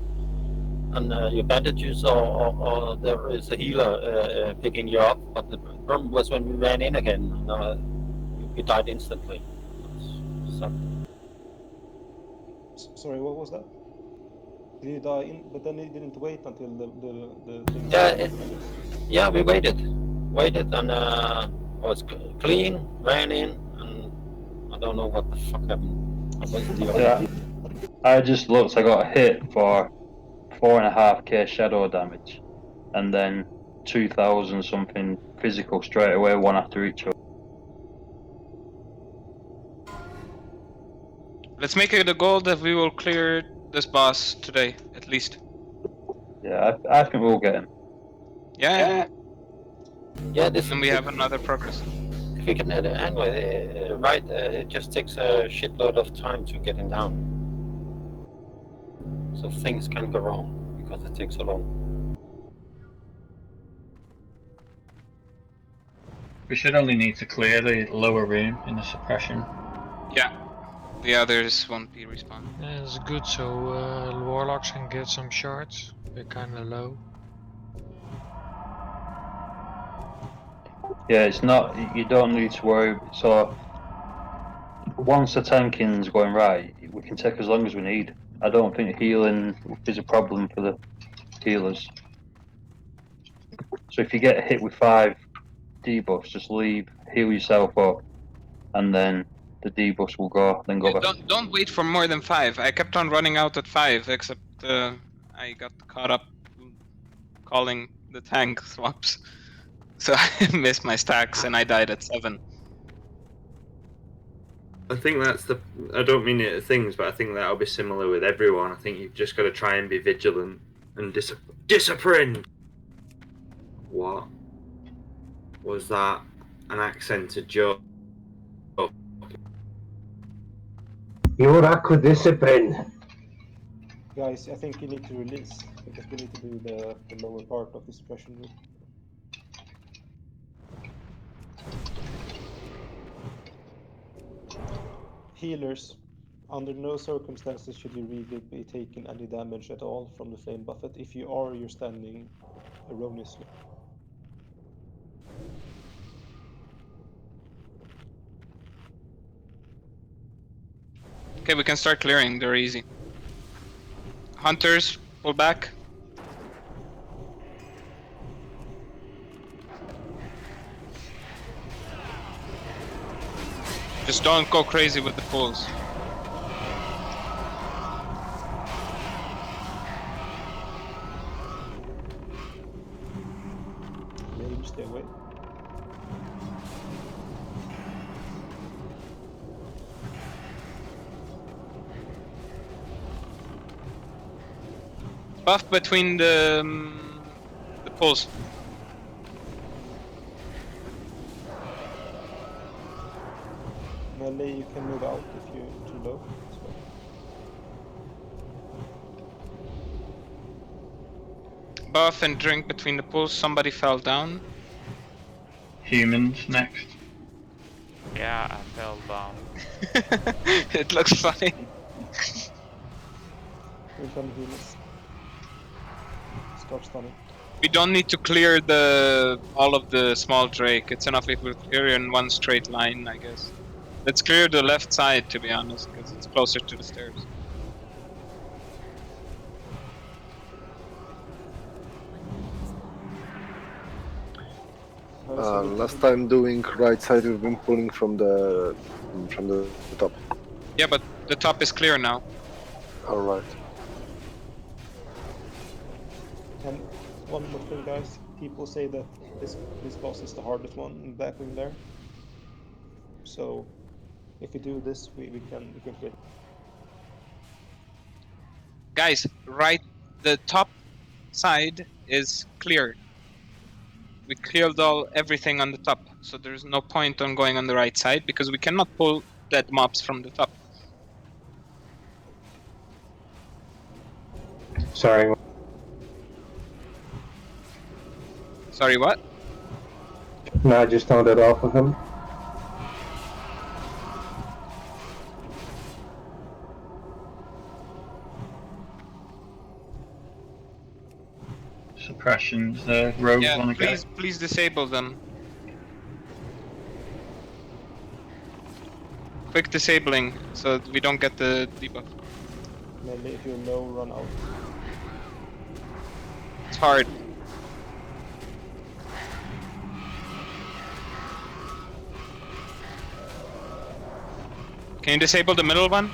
And your bandages or there is a healer picking you up. But the problem was when we ran in again, He died instantly. So, Sorry, what was that? Did he die in? But then he didn't wait until the thing. yeah, we waited, and was clean, ran in, and I don't know what the fuck happened. I went to the Yeah, I just looked. I got hit for 4.5k shadow damage, and then 2,000 something physical straight away, one after each other. Let's make it a goal that we will clear this boss today, at least. Yeah, I think we'll get him. Yeah. Yeah, this. And we have another progress. If we can handle it, right, it just takes a shitload of time to get him down. So things can go wrong because it takes so long. We should only need to clear the lower room in the suppression. Yeah. The others won't be respawned. Yeah, it's good, so warlocks can get some shards. They're kind of low. Yeah, it's not. You don't need to worry. So once the tanking's going right, we can take as long as we need. I don't think healing is a problem for the healers. So if you get hit with 5 debuffs, just leave, heal yourself up, and then the debuffs will go. Then go back. Don't wait for more than 5. I kept on running out at 5, except I got caught up calling the tank swaps. So I missed my stacks and I died at 7. I think that's the. I don't mean it at things, but I think that'll be similar with everyone. I think you've just got to try and be vigilant and disciplined. What was that? An accented joke? Your discipline. Guys, I think you need to release because we need to do the lower part of the suppression room. Healers, under no circumstances should you really be taking any damage at all from the flame buffet. If you are, you're standing erroneously. Okay, we can start clearing. They're easy. Hunters, pull back. Just don't go crazy with the pulls. Mage, stay away. Buff between the pulls. Melee, you can move out if you're too low. Buff and drink between the pulls. Somebody fell down. Humans next. Yeah, I fell down. It looks funny. Which one humans? Start stunning. We don't need to clear all of the small drake. It's enough if we clear in one straight line, I guess. Let's clear the left side, to be honest, because it's closer to the stairs. Last time doing right side, we've been pulling from the top. Yeah, but the top is clear now. All right. And one more thing, guys. People say that this boss is the hardest one in Blackwing there. So if we do this, we can clear. Guys, the top side is clear. We cleared everything on the top, so there's no point on going on the right side because we cannot pull dead mobs from the top. Sorry. Sorry, what? No, I just turned it off of him. Suppressions, rogue Yeah, wanna go. please disable them. quick disabling so that we don't get the debuff. Maybe if you're low, run out. It's hard. Can you disable the middle one?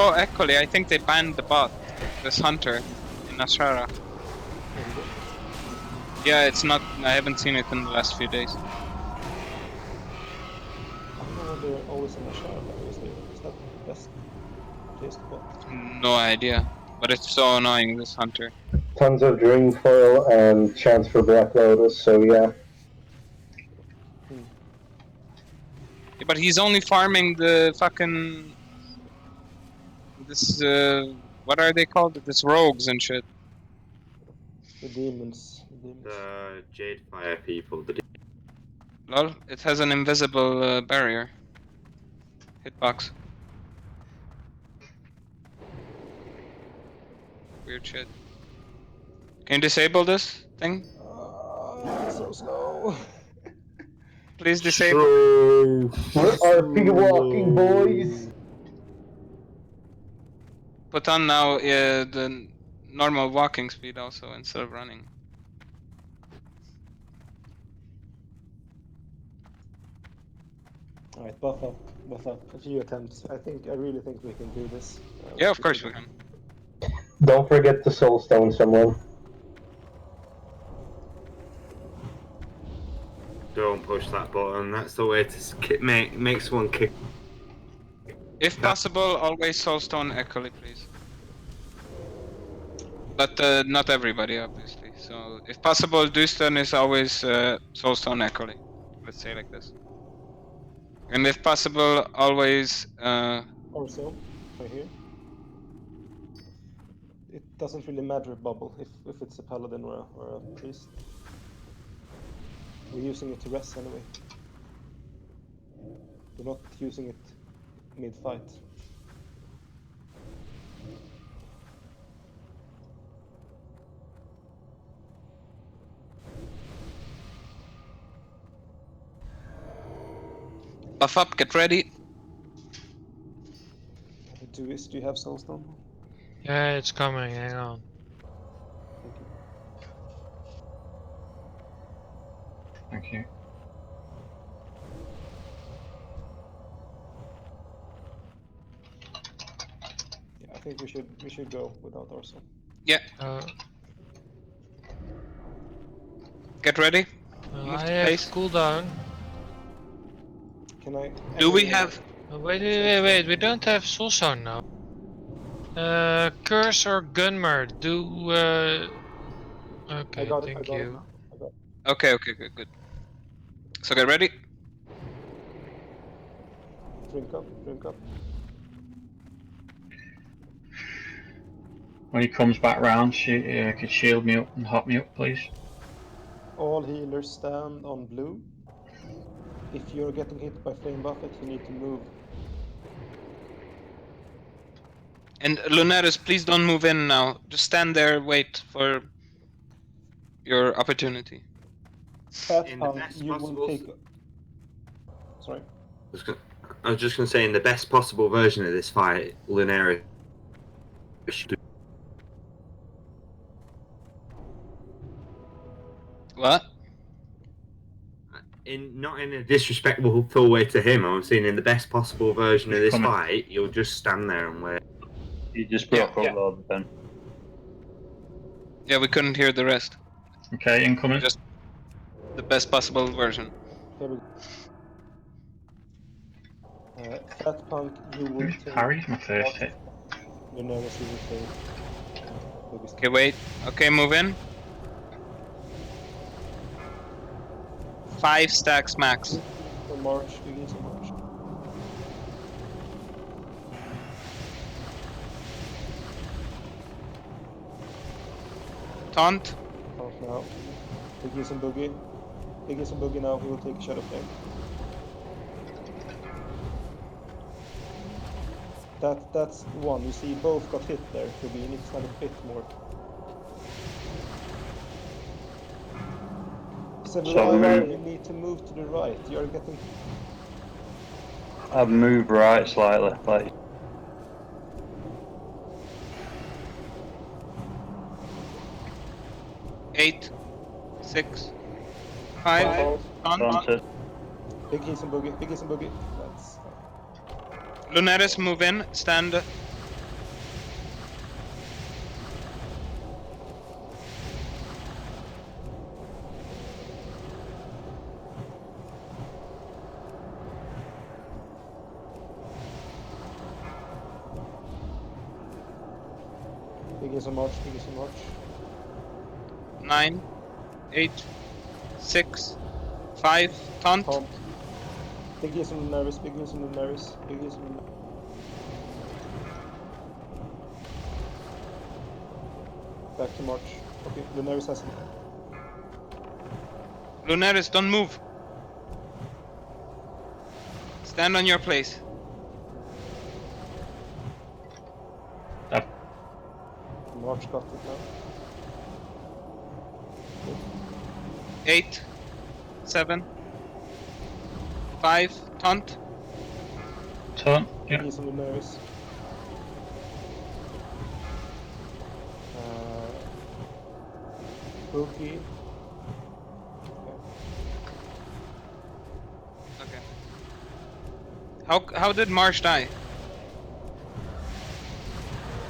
Oh, actually, I think they banned the bot, this hunter, in Nasrara. Yeah, it's not. I haven't seen it in the last few days. I don't know why they're always in the shower, obviously. Is that the best place to bot? No idea, but it's so annoying, this hunter. Tons of Dream Foil and chance for Black Lotus, so yeah. Yeah, but he's only farming the fucking... This, what are they called? This rogues and shit. The demons. The Jade Fire people. Lol, it has an invisible barrier. Hitbox. Weird shit. Can you disable this thing? So slow. Please disable. We're RP walking, boys. Put on now the normal walking speed also instead of running. Alright, buff up. A few attempts. I really think we can do this. Yeah, of course we can. Don't forget to soulstone someone. Don't push that button. That's the way to make someone kick. If possible, always soulstone Ecoli, please. But not everybody, obviously. So, if possible, Dustin is always soulstone Ecoli. Let's say like this. And if possible, always... Also, right here. It doesn't really matter bubble if it's a paladin or a priest. We're using it to rest anyway. We're not using it mid-fight. Buff up, get ready. Do you have soulstone? Yeah, it's coming, hang on. Thank you. Yeah, I think we should go without Arsenal. Yeah. Get ready. Move I to have place. cooldown. Can I? Do we have? Wait. We don't have Soulstone now. Curse or Gunmer? Do. Okay, I got it. thank I got you. it. I got it. Okay, good. So get ready. Drink up. When he comes back round, could shield me up and hop me up, please. All healers stand on blue. If you're getting hit by flame buffet, you need to move. And Lunaris, please don't move in now. Just stand there, wait for your opportunity. Fat In the Punk, best you will possible. take. Sorry. I was just going to say, in the best possible version of this fight, Lunaris should. What? Not in a disrespectful way to him. I'm saying in the best possible version of this Coming. fight, you'll just stand there and wait. You just broke up a little bit, Ben. Yeah, we couldn't hear the rest. Okay, incoming. Just the best possible version. Here we go. Fat Punk, you will take. Parry's my first hit. Lunaris, you will take. Okay, wait. Okay, move in. 5 stacks max. March, begin to march. Taunt. Taunt now. Begin some boogie. Begin some boogie now. He will take a shadow flame. That's one. You see, both got hit there. So you need to stand a bit more. You need to move to the right. You're getting. I've moved right slightly, like. Eight, 6, 5. Taunt. Big hits and boogie. That's fine. Lunaris, move in. Stand. Begin some march. 9, 8, 6, 5. Taunt. Big hits and Lunaris. Back to march. Okay, Lunaris has him. Lunaris, don't move. Stand on your place. March got it now. 8, 7, 5. Taunt. Yeah. Begin some Lunaris. Boogie. Okay. How did Marsh die?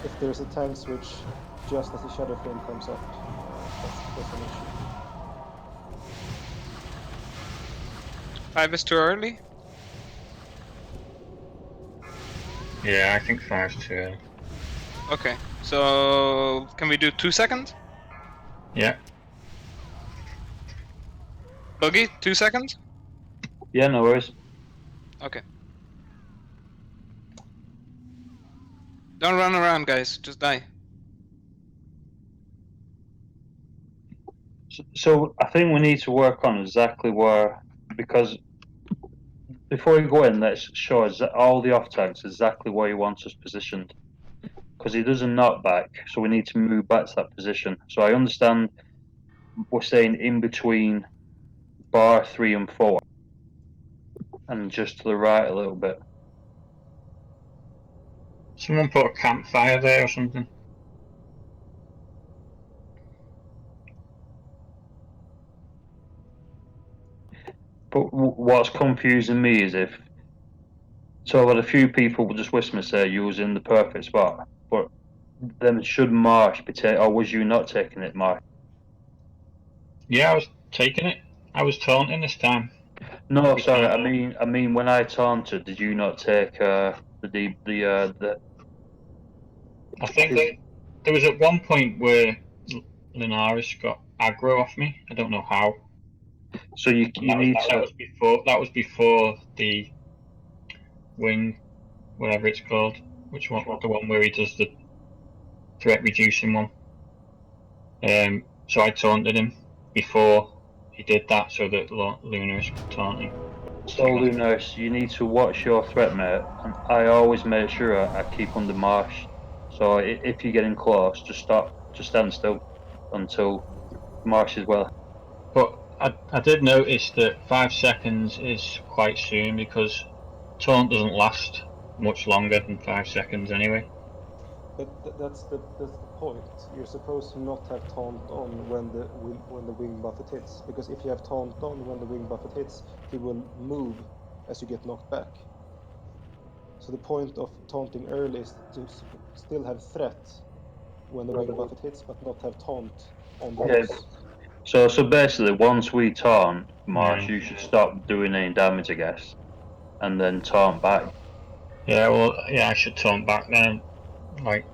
If there's a tank switch just as the shadow flame comes up, that's an issue. 5 is too early? Yeah, I think 5's too early. Okay, so can we do 2 seconds? Yeah. Boogie, 2 seconds? Yeah, no worries. Okay. Don't run around, guys. Just die. So I think we need to work on exactly where, because before we go in, let's show us all the off tags exactly where he wants us positioned. Because he does a knockback, so we need to move back to that position. So I understand we're saying in between bar 3 and 4, and just to the right a little bit. Someone put a campfire there or something. But what's confusing me is if. So I've had a few people just whisper me say you was in the perfect spot, but then should Marsh be taking, or was you not taking it, Marsh? Yeah, I was taking it. I was taunting this time. No, Every sorry. time. I mean, when I taunted, did you not take the? I think there was at one point where Linares got aggro off me. I don't know how. So you need that was before the wing, whatever it's called. Which one? The one where he does the threat reducing one. So I taunted him before he did that, so that Lunaris could taunt him. So Lunaris, you need to watch your threat, mate. And I always make sure I keep under Marsh. So if you're getting close, just stop, just stand still until Marsh is well. But I did notice that 5 seconds is quite soon because taunt doesn't last much longer than 5 seconds anyway. But that's the point. You're supposed to not have taunt on when the wing buffet hits, because if you have taunt on when the wing buffet hits, he will move as you get knocked back. So the point of taunting early is to still have threat when the wing buffet hits, but not have taunt on the boss. So basically, once we taunt Marsh, you should stop doing any damage, I guess, and then taunt back. Yeah, well, yeah, I should taunt back then, like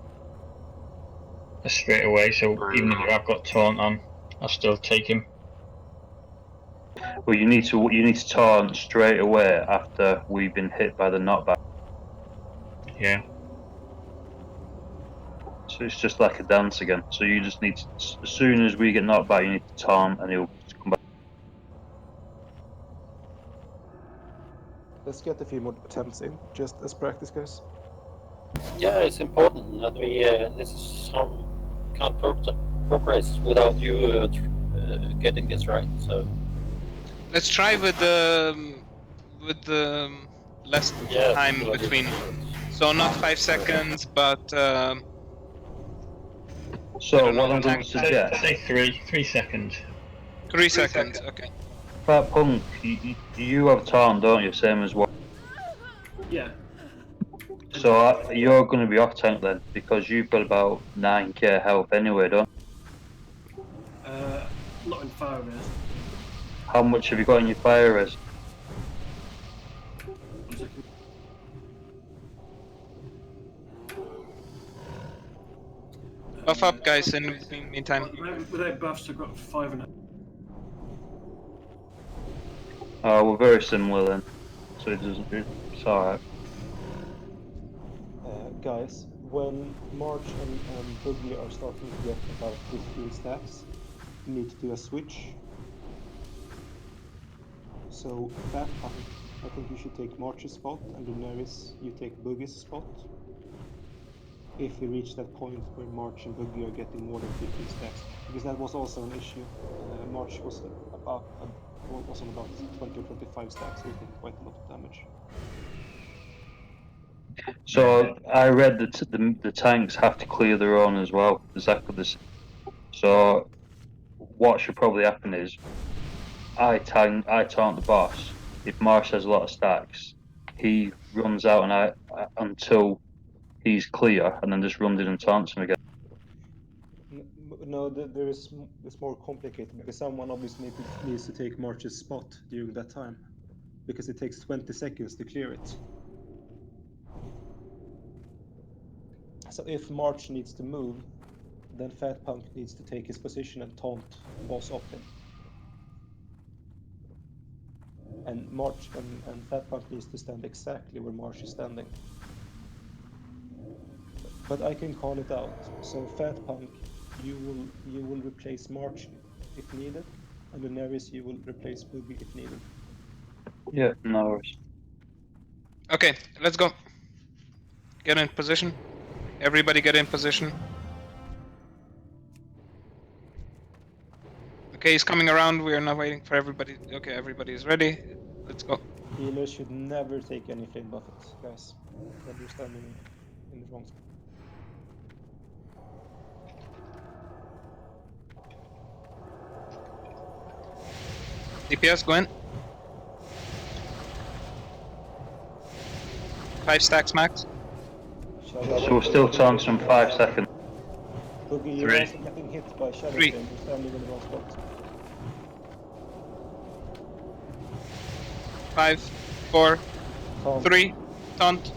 straight away. So even if I've got taunt on, I'll still take him. Well, you need to taunt straight away after we've been hit by the knockback. Yeah. So it's just like a dance again. So you just need to, as soon as we get knocked back, you need to taunt, and he'll just come back. Let's get a few more attempts in, just as practice, guys. Yeah, it's important that we. This is how can't progress without you getting this right. So Let's try with the less time between. So not 5 seconds, but. So what I'm going to suggest. Say 3 seconds. 3 seconds. Okay. Fat Punk, you have taunt, don't you? Same as what? Yeah. So you're going to be off tank then, because you've got about 9k health anyway, don't you? Not in fire res. How much have you got in your fire res? 1 second. Buff up, guys, in the meantime. Without buffs, I've got 5.5. We're very similar then, so it's alright. Guys, when March and Boogie are starting to get about 15 stacks, you need to do a switch. So Fat Punk, I think you should take March's spot, and Lunaris, you take Boogie's spot. If we reach that point where March and Boogie are getting more than 15 stacks, because that was also an issue. March was on about 20 or 25 stacks, so he was taking quite a lot of damage. So I read that the tanks have to clear their own as well, exactly the same. So what should probably happen is I taunt the boss. If Marsh has a lot of stacks, he runs out and until he's clear, and then just runs in and taunts him again. No, it's more complicated, because someone obviously needs to take March's spot during that time, because it takes 20 seconds to clear it. So if March needs to move, then Fat Punk needs to take his position and taunt boss off him. And March and Fat Punk needs to stand exactly where March is standing. But I can call it out. So Fat Punk, you will replace March if needed, and Lunaris, you will replace Boogie if needed. Yeah, no worries. Okay, let's go. Get in position. Everybody get in position. Okay, he's coming around. We are not waiting for everybody. Okay, everybody is ready. Let's go. Healers should never take any flame buffets, guys. Then you're standing in the wrong spot. DPS, go in. 5 stacks max. Shadow So we're still taunting them 5 seconds. Boogie, you're 3. also getting hit by Shadow 3. Flame. You're standing in the wrong spot. 5, 4, Taunt. 3, taunt.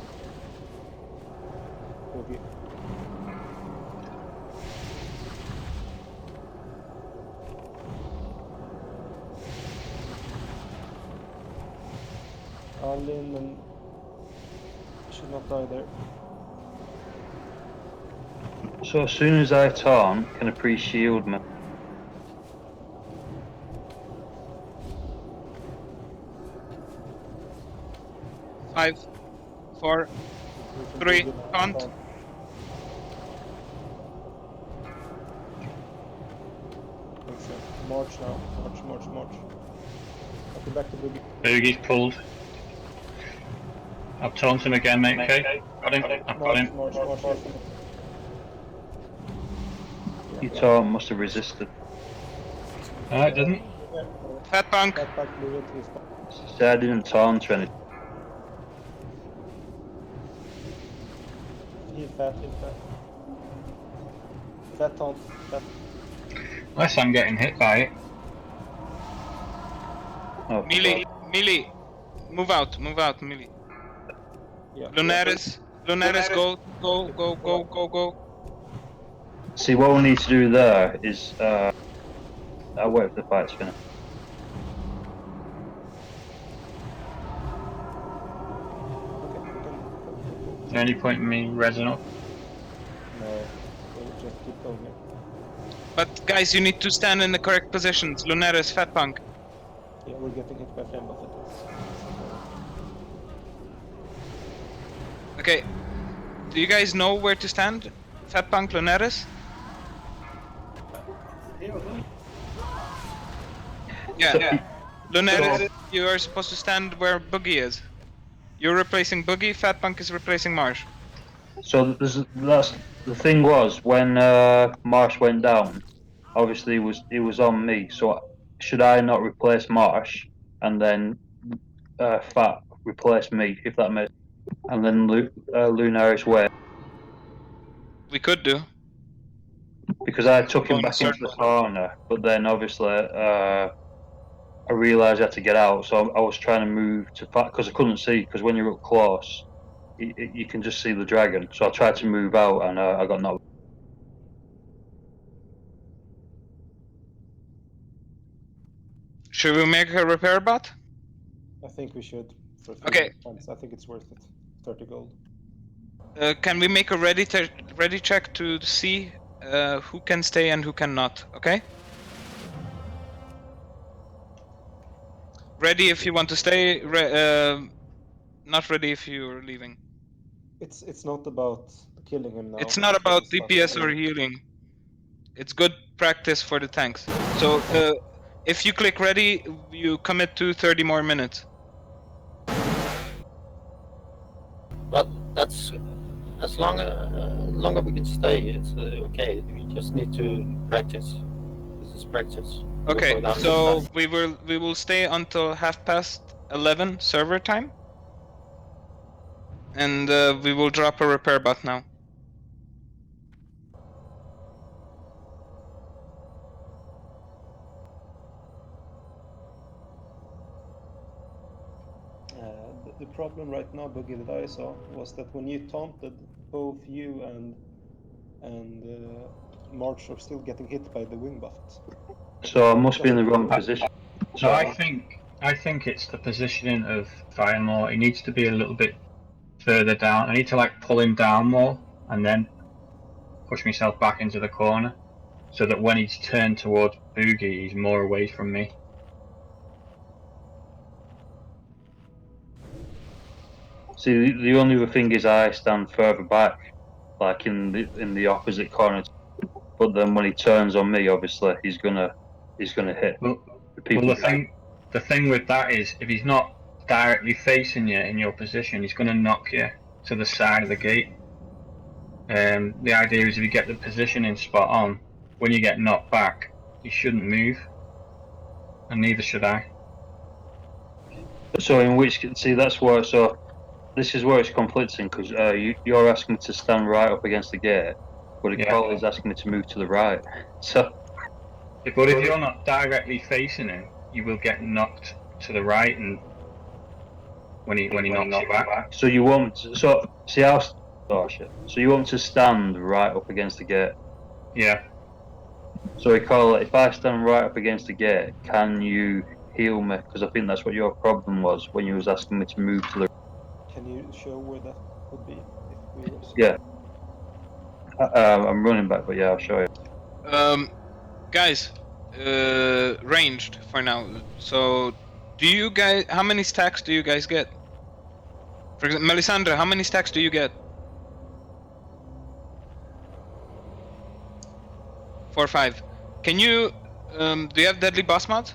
Boogie. Arlene and should not die there. So as soon as I taunt, can a priest shield me? Five, 4, 3, taunt. March now. March. Okay, back to Boogie. Boogie's pulled. I'll taunt him again, mate. Okay. Got him. I've got him. March. Your taunt must have resisted. No, it didn't. Fat punk. Fat punk move into his spot. So I didn't taunt or anything. Heal fat. Fat taunt. Fat. Unless I'm getting hit by it. Oh, Melee. Move out, melee. Yeah. Lunaris, go. See, what we need to do there is, I'll wait for the fight's finished. Is there any point in me rezzing up? No. We'll just keep going here. But guys, you need to stand in the correct positions. Lunaris, Fat Punk. Yeah, we're getting hit by flame buffet. Okay. Do you guys know where to stand? Fat Punk, Lunaris? Yeah. Lunaris, you are supposed to stand where Boogie is. You're replacing Boogie, Fat Punk is replacing Marsh. So that's the thing was when Marsh went down. Obviously, it was on me. So should I not replace Marsh and then Fat replace me, if that makes, and then Lunaris way? We could do. Because I took him Going back into circle. the corner, but then obviously I realised I had to get out, so I was trying to move to Fat because I couldn't see. Because when you're up close, you can just see the dragon. So I tried to move out, and I got knocked. Should we make a repair bot? I think we should. For Okay. I think it's worth it. 30 gold. Can we make a ready check to see who can stay and who cannot? Okay. Ready if you want to stay. Not ready if you're leaving. It's not about killing him now. It's not about DPS or healing. It's good practice for the tanks. So if you click ready, you commit to 30 more minutes. But that's as longer we can stay. It's okay. We just need to practice. This is practice. Okay, so we will stay until 11:30 server time, and we will drop a repair bot now. The problem right now, Boogie, that I saw was that when you taunted, both you and March are still getting hit by the wing buffet. So I must be in the wrong position. So I think it's the positioning of Firemaw. He needs to be a little bit further down. I need to like pull him down more and then push myself back into the corner, so that when he's turned towards Boogie, he's more away from me. See, the only other thing is I stand further back, like in the opposite corner. But then when he turns on me, obviously he's gonna hit the people. Well, the thing with that is, if he's not directly facing you in your position, he's going to knock you to the side of the gate. The idea is if you get the positioning spot on, when you get knocked back, you shouldn't move, and neither should I. So in which, see, that's why. So this is where it's conflicting because you're asking me to stand right up against the gate, but the call is asking me to move to the right. So, but if you're not directly facing him, you will get knocked to the right, and when he knocks you back. so you want so see how oh shit. So you want to stand right up against the gate. Yeah. So we call it, if I stand right up against the gate, can you heal me? Because I think that's what your problem was when you was asking me to move to the. Can you show where that would be if we were? Yeah. I'm running back, but yeah, I'll show you. Guys, ranged for now. So, do you guys? How many stacks do you guys get? For example, Melisandre, how many stacks do you get? 4 or 5. Can you? Do you have deadly boss mod?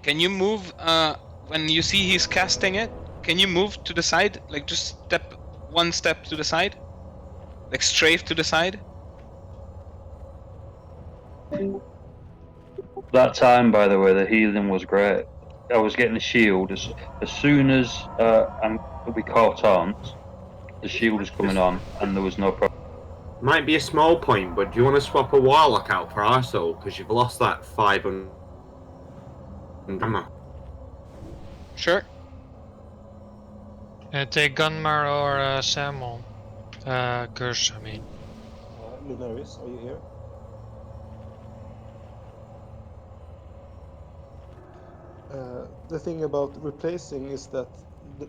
Can you move? When you see he's casting it, can you move to the side? Like just step 1 step to the side, like strafe to the side. That time, by the way, the healing was great. I was getting the shield as soon as we caught on. The shield was coming on, and there was no problem. Might be a small point, but do you want to swap a Warlock out for Arsehole? Because you've lost that 500 ammo. Sure. Take Gunmar or Salmon. Curse, I mean. Lunaris, are you here? The thing about replacing is that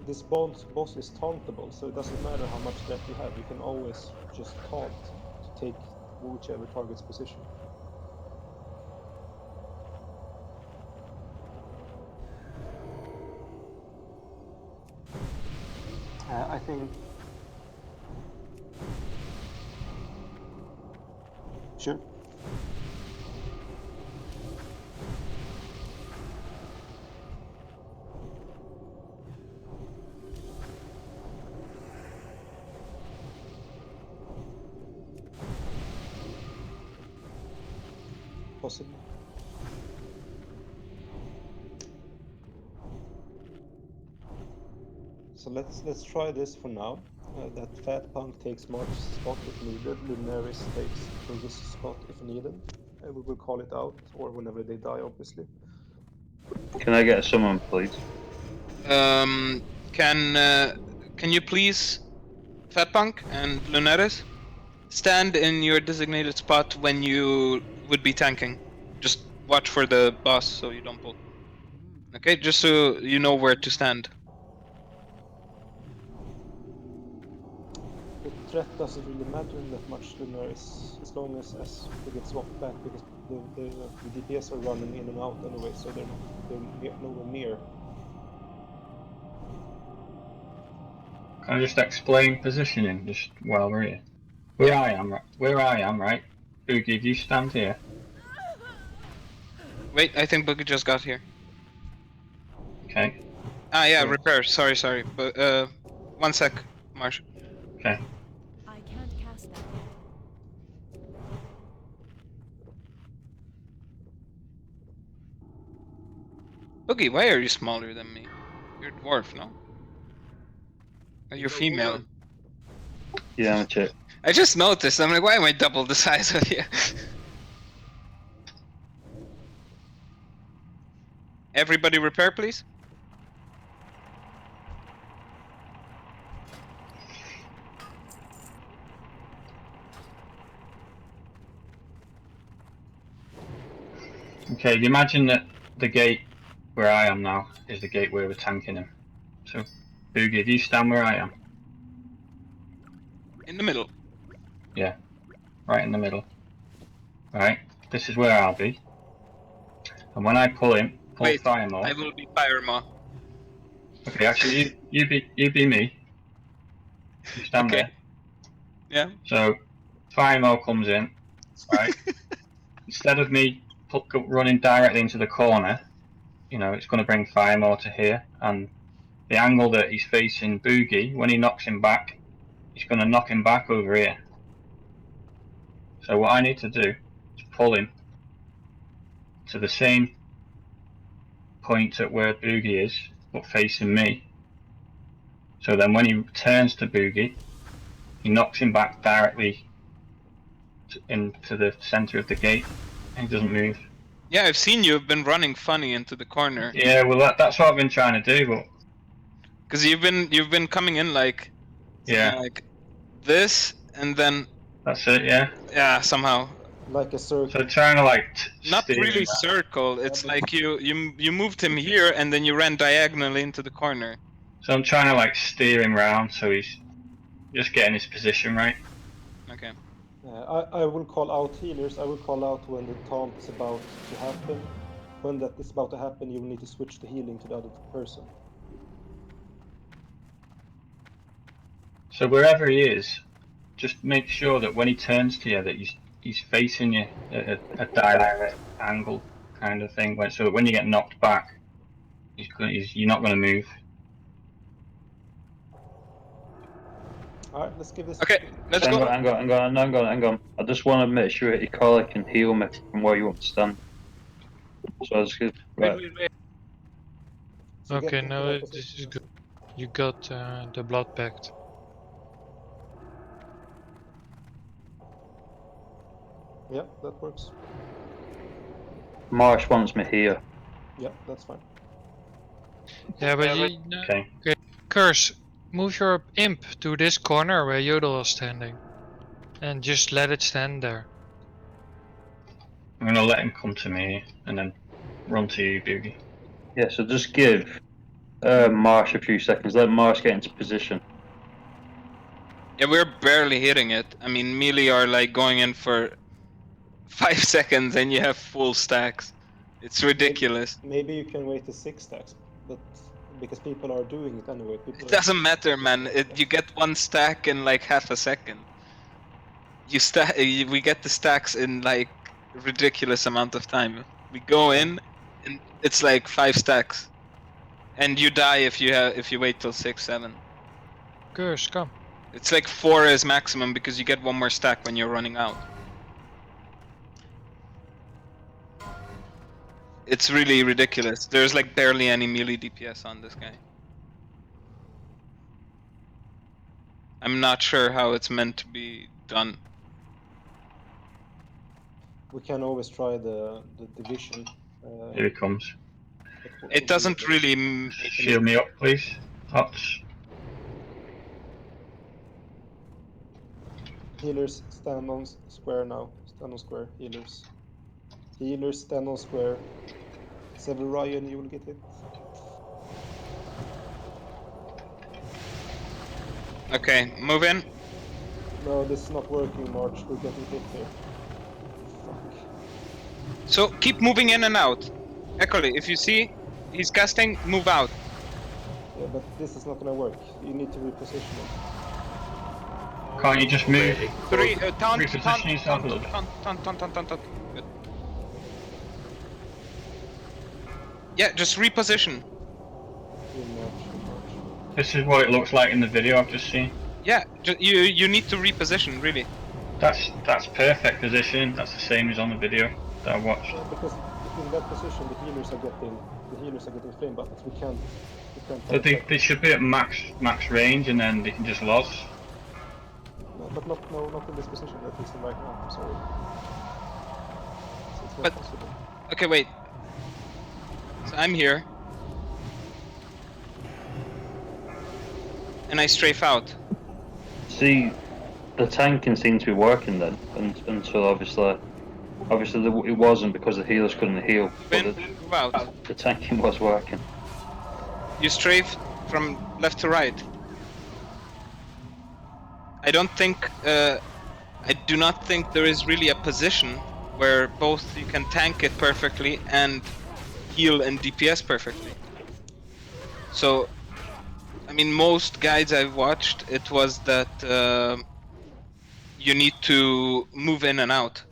this boss is tauntable, so it doesn't matter how much death you have. You can always just taunt to take whichever target's position. I think. Sure. Possible. So let's try this for now. That Fat Punk takes Mark's spot if needed. Lunaris takes Boogie's spot if needed. We will call it out, or whenever they die, obviously. Can I get a summon, please? Can you please, Fat Punk and Lunaris, stand in your designated spot when you would be tanking? Just watch for the boss so you don't pull. Okay, just so you know where to stand. The threat doesn't really matter that much, Lunaris, as long as they get swapped back, because the DPS are running in and out anyway, so they're nowhere near. Can I just explain positioning just while we're here? Where I am, right? Boogie, if you stand here. Wait, I think Boogie just got here. Okay. Ah, yeah, repair. Sorry. But 1 sec, Marsh. Okay. I can't cast that. Boogie, why are you smaller than me? You're a dwarf, no? Oh, you're female. Yeah, I'm a chick. I just noticed. I'm like, why am I double the size of you? Everybody repair, please. Okay, you imagine that the gate where I am now is the gate where we're tanking him. So, Boogie, if you stand where I am. In the middle. Yeah, right in the middle. Right, this is where I'll be. And when I pull him, Wait, Firemaw. I will be Firemaw. Okay, actually, you be me. You stand Okay. there. Yeah. So, Firemaw comes in, right? Instead of me running directly into the corner, you know, it's going to bring Firemaw to here, and the angle that he's facing Boogie, when he knocks him back, he's going to knock him back over here. So what I need to do is pull him to the same point at where Boogie is, but facing me. So then when he turns to Boogie, he knocks him back directly into the center of the gate, and he doesn't move. Yeah, I've seen you've been running funny into the corner. Yeah, well that's what I've been trying to do, but because you've been coming in like like this, and then that's it. Yeah, somehow like a circle. So trying to like not steer really him out. circle. It's like you moved him here, and then you ran diagonally into the corner. So I'm trying to like steer him round so he's just getting his position right. Okay. I will call out healers. I will call out when the taunt is about to happen. When that is about to happen, you will need to switch the healing to the other person. So wherever he is, just make sure that when he turns to you that he's facing you at a direct angle kind of thing, so that when you get knocked back, you're not going to move. Alright, let's give this. Okay, let's hang go. On. I just want to make sure that your collar can heal me from where you want to stand. So I just right. Wait. So Okay, get no, into that this position. is good. You got the blood pact. Yeah, that works. Marsh wants me here. Yeah, that's fine. Yeah, but you okay. Curse, move your imp to this corner where Yodel is standing, and just let it stand there. I'm going to let him come to me and then run to you, Boogie. Yeah, so just give Marsh a few seconds. Let Marsh get into position. Yeah, we're barely hitting it. I mean, melee are like going in for 5 seconds, and you have full stacks. It's ridiculous. Maybe you can wait the 6 stacks, but because people are doing it anyway. It doesn't matter, man. You get 1 stack in like half a second. We get the stacks in like ridiculous amount of time. We go in, and it's like 5 stacks, and you die if you wait till 6, 7. Curse, come. It's like 4 is maximum because you get 1 more stack when you're running out. It's really ridiculous. There's like barely any melee DPS on this guy. I'm not sure how it's meant to be done. We can always try the division. Here he comes. It doesn't really. Shield me up, please. Huts. Healers stand on square now. Stand on square. Healers. Healers stand on square. Ryan, you will get hit. Okay, move in. No, this is not working, March. We're getting hit here. Fuck. So keep moving in and out. Echoly, if you see he's casting, move out. Yeah, but this is not gonna work. You need to reposition him. Can't you just move? Taunt. Reposition yourself a little bit. Taunt. Good. Yeah, just reposition. This is what it looks like in the video I've just seen. Yeah, you need to reposition, really. That's perfect position. That's the same as on the video that I watched. Yeah, because in that position, the healers are getting flame buttons. We can't. But they should be at max range, and then they can just loss. No, but not in this position that he's in right now. I'm sorry. It's not But possible. okay, wait. So I'm here, and I strafe out. See, the tanking seemed to be working then, until obviously it wasn't because the healers couldn't heal. But Move out. the tanking was working. You strafe from left to right. I do not think there is really a position where both you can tank it perfectly and heal and DPS perfectly. So, I mean, most guides I've watched, it was that you need to move in and out.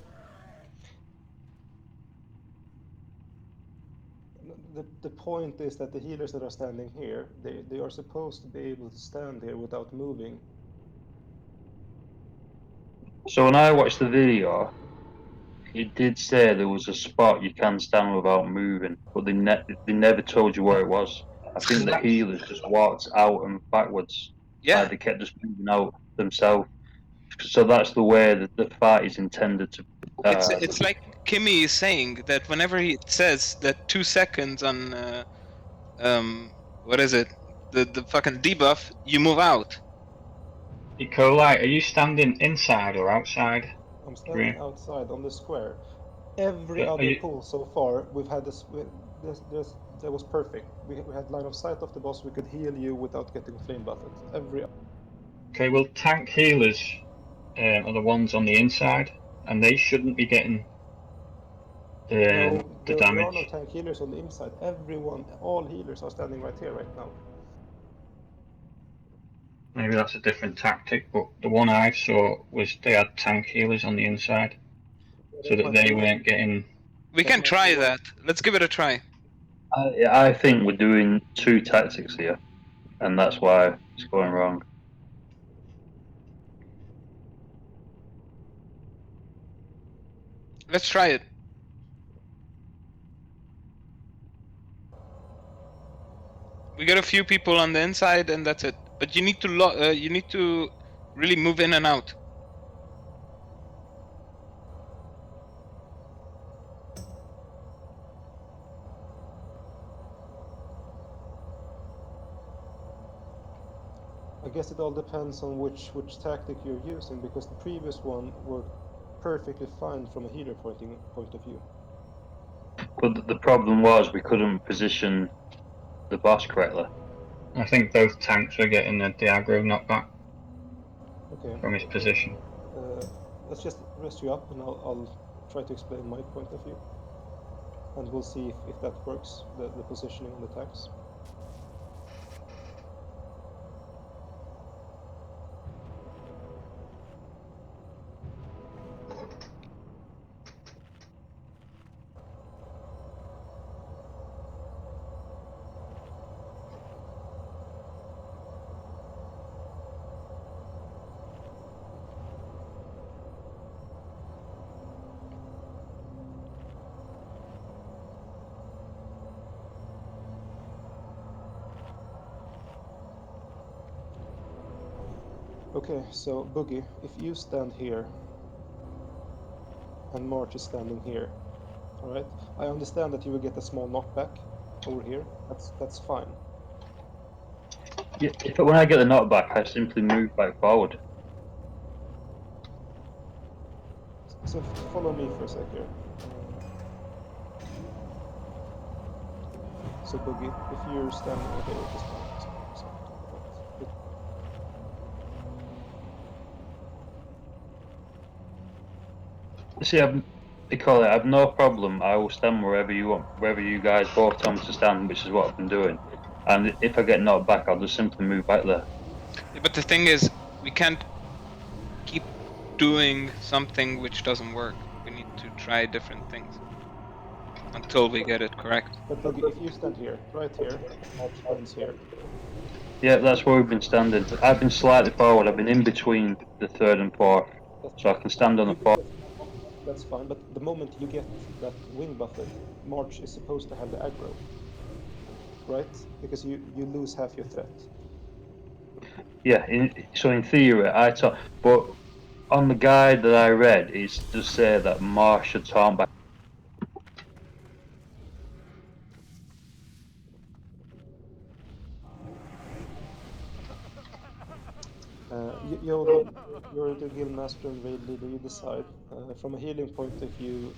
The point is that the healers that are standing here, they are supposed to be able to stand here without moving. So when I watched the video, it did say there was a spot you can stand without moving, but they never told you where it was. I think the healers just walked out and backwards. Yeah. Like they kept just moving out themselves. So that's the way that the fight is intended to. It's like Kimmy is saying that whenever he says that 2 seconds on what is it, the fucking debuff, you move out. Ecolite, are you standing inside or outside? I'm standing Green. outside on the square. Every Are other you- pull so far, we've had this. That was perfect. We had line of sight of the boss. We could heal you without getting flame buffed. Okay, well, tank healers are the ones on the inside, and they shouldn't be getting No, the there are no damage. tank healers on the inside. Everyone, all healers are standing right here, right now. Maybe that's a different tactic, but the one I saw was they had tank healers on the inside, so that they weren't getting. We can try that. Let's give it a try. I think we're doing two tactics here, and that's why it's going wrong. Let's try it. We got a few people on the inside, and that's it. But you need to really move in and out. I guess it all depends on which tactic you're using, because the previous one worked perfectly fine from a healer point of view. But the problem was we couldn't position the boss correctly. I think both tanks were getting the aggro knockback Okay. from his position. Let's just rest you up, and I'll try to explain my point of view, and we'll see if that works. The positioning on the tanks. Okay, so Boogie, if you stand here and March is standing here, all right? I understand that you will get a small knockback over here. That's fine. Yeah, when I get the knockback, I simply move back forward. So follow me for a sec here. So Boogie, if you're standing, okay, wait, just one second, talk about it. See, I've no problem. I will stand wherever you want, wherever you guys both tell me to stand, which is what I've been doing. And if I get knocked back, I'll just simply move back there. Yeah, but the thing is, we can't keep doing something which doesn't work. We need to try different things until we get it correct. But Boogie, if you stand here, right here, March stands here. Yeah, that's where we've been standing. I've been slightly forward. I've been in between the third and fourth, so I can stand on the fourth. That's fine, but the moment you get that wing buffet, March is supposed to have the aggro, right? Because you lose half your threat. Yeah, so in theory, but on the guide that I read, it does say that Marsh should taunt back. Yoda, you're the guild master and raid leader. You decide. From a healing point of view,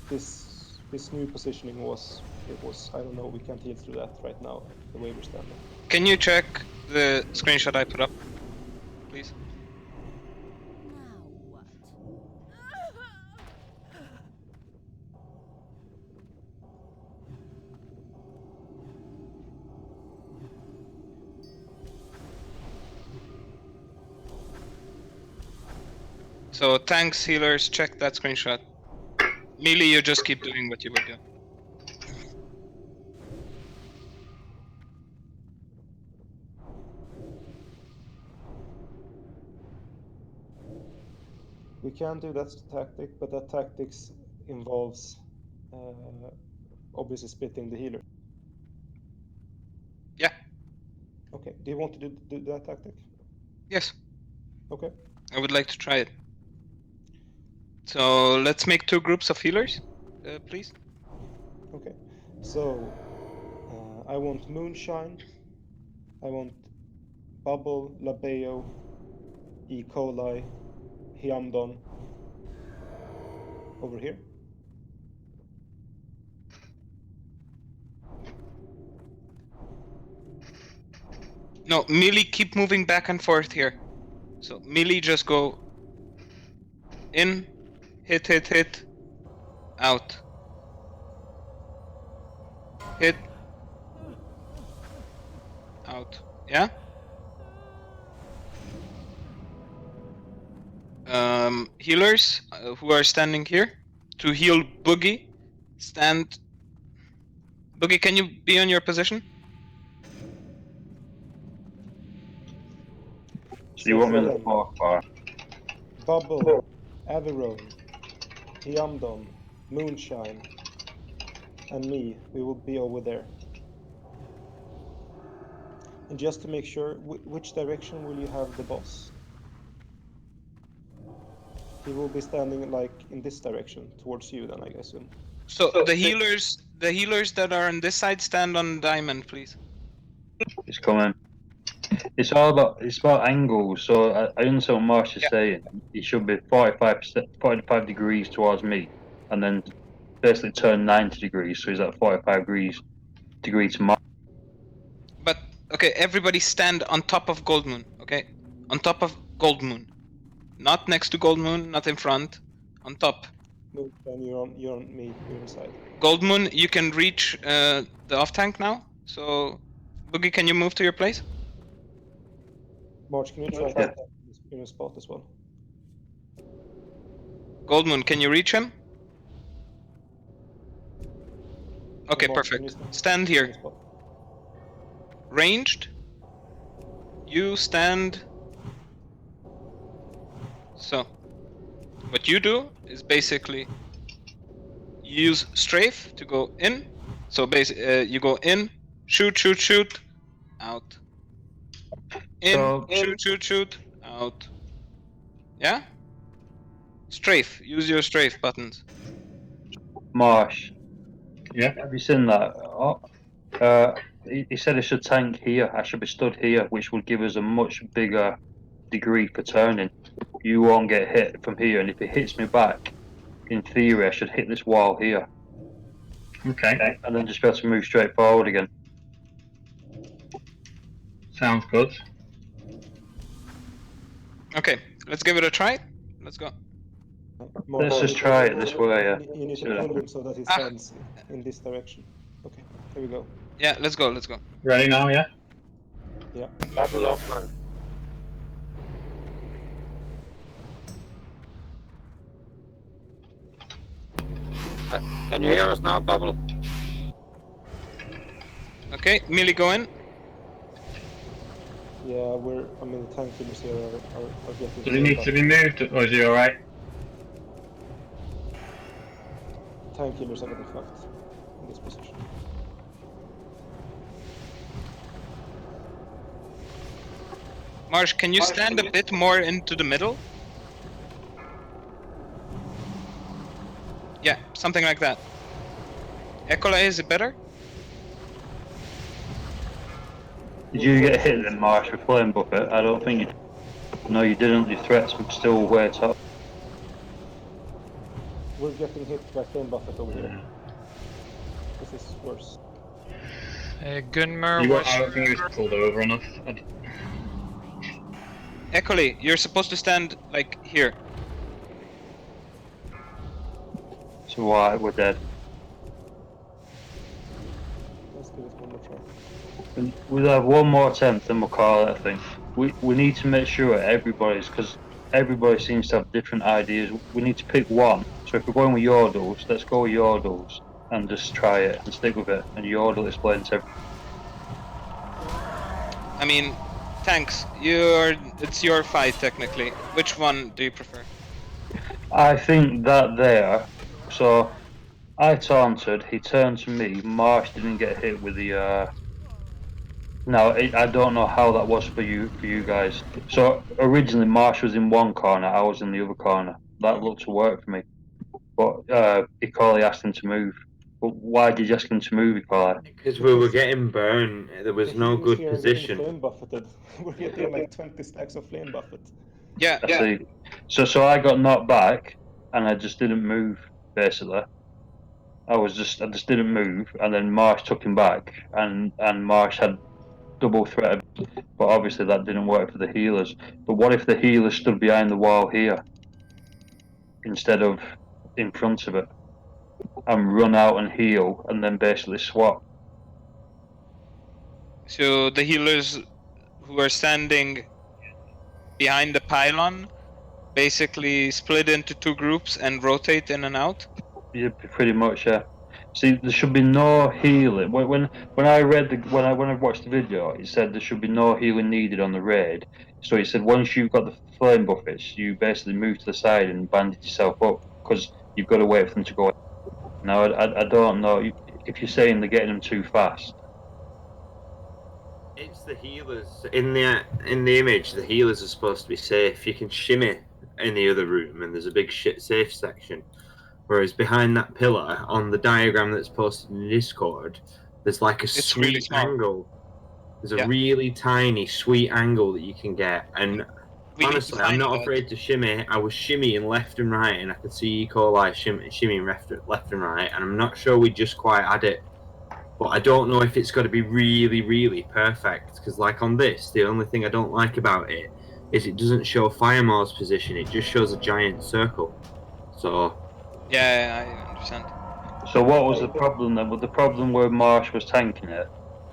this new positioning was I don't know. We can't heal through that right now. The way we're standing. Can you check the screenshot I put up, please? So tanks, healers, check that screenshot. Melee, you just keep doing what you were doing. We can do that tactic, but that tactics involves obviously splitting the healer. Yeah. Okay. Do you want to do that tactic? Yes. Okay. I would like to try it. So let's make 2 groups of healers, please. Okay. So I want Moonshine. I want Bubble, Labeo, E. coli, Hyamdon over here. No, melee, keep moving back and forth here. So melee, just go in, hit, out. Hit, out. Yeah? Healers who are standing here to heal Boogie, stand. Boogie, can you be on your position? So you want me in the fourth bar? Bubble, Averone, Hyamdon, Moonshine, and me. We will be over there. And just to make sure, which direction will you have the boss? He will be standing like in this direction towards you then, I assume. So the healers that are on this side, stand on diamond, please. It's coming. It's about angles. So I understand what Marsh is saying. It should be 45 degrees towards me, and then basically turn 90 degrees. So he's at 45 degree to Marsh. But okay, everybody stand on top of Gold Moon. Okay, on top of Gold Moon, not next to Gold Moon, not in front. On top. Moonshine, you're on me. You're inside. Gold Moon, you can reach the off tank now. So Boogie, can you move to your place? March, can you try to stand in your spot as well? Gold Moon, can you reach him? Okay, March, perfect. Stand here. Ranged. You stand. So, what you do is basically use strafe to go in. So basically, you go in, shoot, out. In, shoot, out. Yeah? Strafe. Use your strafe buttons. Marsh. Yeah. Have you seen that? He said I should tank here. I should be stood here, which would give us a much bigger degree for turning. You won't get hit from here, and if it hits me back, in theory, I should hit this wall here. Okay. And then just be able to move straight forward again. Sounds good. Okay, let's give it a try. Let's go. Let's just try it this way. Yeah. You need to pull him so that he stands in this direction. Okay, here we go. Yeah, let's go. Ready now, yeah? Yeah. Bubble offline. Can you hear us now, Bubble? Okay, melee go in. Yeah, the tank killers here are getting... Does he need to be moved, or is he alright? Tank killers are getting fucked in this position. Marsh, can you stand a bit more into the middle? Yeah, something like that. Ecola, is it better? Did you get hit then, Marsh, with Flame Bucket? I don't think you... No, you didn't. Your threats were still way top. We're getting hit by Flame Buffet over here. This is worse. Gunmer I was... don't think he was pulled over enough. Ecola, you're supposed to stand, like, here. So why we're dead. Let's give it one more try. We'll have one more attempt, then we'll call it, I think. We need to make sure everybody's, because everybody seems to have different ideas. We need to pick one. So if we're going with Yordles, let's go with Yordles and just try it and stick with it. And Yordle explains everything. I mean, tanks, it's your fight technically. Which one do you prefer? I think that there. So I taunted, he turned to me, Marsh didn't get hit with the No, I don't know how that was for you guys. So originally Marsh was in one corner, I was in the other corner. That looked to work for me. But Ecoli asked him to move. But why did you ask him to move, Ecoli? Because we were getting burned. There was The no healers good here are getting position. flame buffeted. We're getting like 20 stacks of flame buffet. Yeah. I see. So I got knocked back and I just didn't move, basically. I just didn't move, and then Marsh took him back, and Marsh had double threat, but obviously that didn't work for the healers. But what if the healers stood behind the wall here instead of in front of it, and run out and heal, and then basically swap? So the healers who are standing behind the pylon basically split into two groups and rotate in and out. Yeah, pretty much. Yeah. See, there should be no healing. When I read when I watched the video, it said there should be no healing needed on the raid. So he said once you've got the flame buffets, you basically move to the side and bandage yourself up because you've got to wait for them to go. Now I don't know if you're saying they're getting them too fast. It's the healers in the image. The healers are supposed to be safe. You can shimmy in the other room, and there's a big shit safe section. Whereas behind that pillar on the diagram that's posted in Discord, there's like a It's sweet really small. angle. There's a Yeah. really tiny sweet angle that you can get, and We need to honestly, I'm find not that. afraid to shimmy. I was shimmying left and right, and I could see E. coli shimmying left and right, and I'm not sure we just quite had it. But I don't know if it's got to be really, really perfect, because like on this, the only thing I don't like about it is it doesn't show Firemaw's position. It just shows a giant circle. So Yeah, I understand. So what was the problem then? Was the problem where Marsh was tanking it,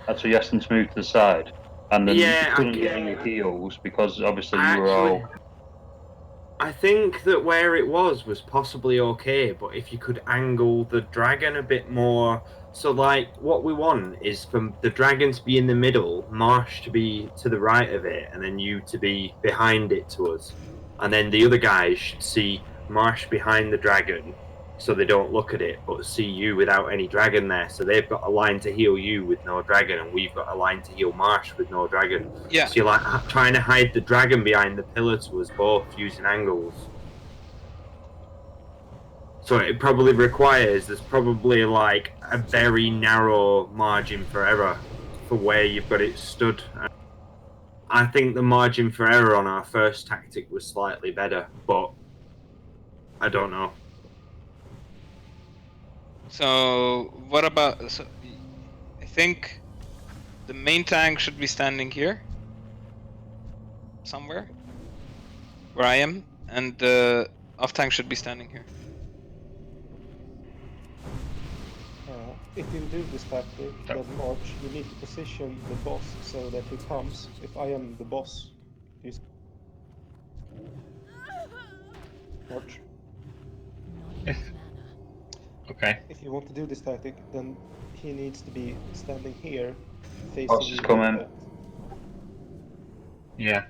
and so you asked him to move to the side, and then Yeah, you couldn't get any heals because obviously you were actually, all. I think that where it was possibly okay, but if you could angle the dragon a bit more. So, like, what we want is for the dragon to be in the middle, Marsh to be to the right of it, and then you to be behind it to us. And then the other guys should see Marsh behind the dragon, so they don't look at it, but see you without any dragon there. So they've got a line to heal you with no dragon, and we've got a line to heal Marsh with no dragon. Yeah. So you're like trying to hide the dragon behind the pillar to us both using angles. So it probably requires, there's probably like a very narrow margin for error for where you've got it stood. I think the margin for error on our first tactic was slightly better, but I don't know. So what about? So I think the main tank should be standing here somewhere, where I am, and the off tank should be standing here. If you do this tactic, then March, you need to position the boss so that he comes. If I am the boss, you March. Okay. If you want to do this tactic, then he needs to be standing here, facing Boss you is like coming. that. Yeah.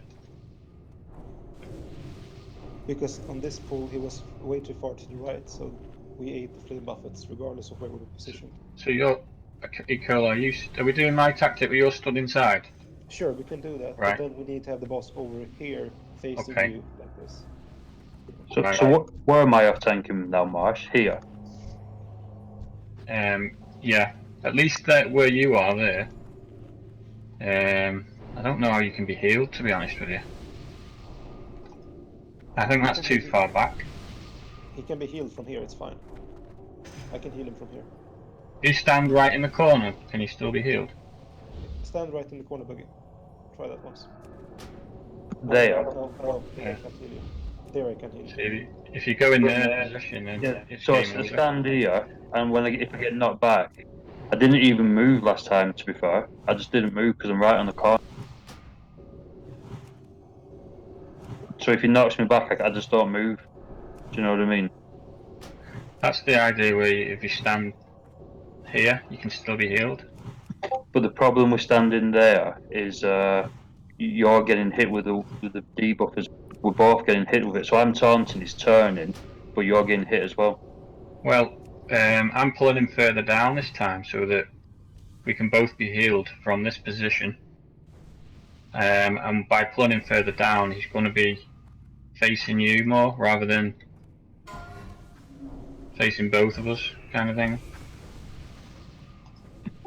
Because on this pool he was way too far to the right, so we ate the flame buffets regardless of where we were positioned. So you're, Ecoli, are we doing my tactic where you're stood inside? Sure, we can do that, Right. but then we need to have the boss over here, facing Okay. you like this. So, Right. so where am I off tanking now, Marsh? Here. Yeah. At least that where you are there. I don't know how you can be healed, to be honest with you. I think that's too far back. He can be healed from here, it's fine. I can heal him from here. You stand right in the corner, can you still be healed? Stand right in the corner, Buggy. Try that once. There. No, here I can't heal you. There I can heal you. So if you go in their position, then Yeah. it's So I game over. stand here, and if I get knocked back, I didn't even move last time. To be fair, I just didn't move because I'm right on the corner. So if he knocks me back, I just don't move. Do you know what I mean? That's the idea where if you stand here, you can still be healed. But the problem with standing there is you're getting hit with the debuffers. We're both getting hit with it. So I'm taunting, he's turning, but you're getting hit as well. Well, I'm pulling him further down this time so that we can both be healed from this position. and by pulling him further down, he's going to be facing you more rather than facing both of us, kind of thing.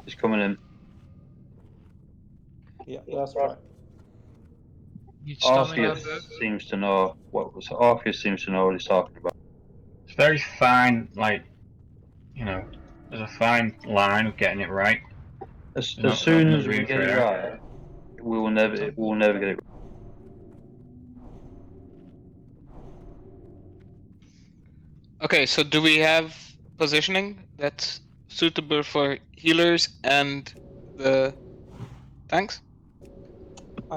He's coming in. Yeah, that's right. Orpheus seems to know Orpheus seems to know what he's talking about. It's very fine, like, you know, there's a fine line of getting it right. As soon as we get it right, we will never get it right. Okay, so do we have positioning that's suitable for healers and the tanks?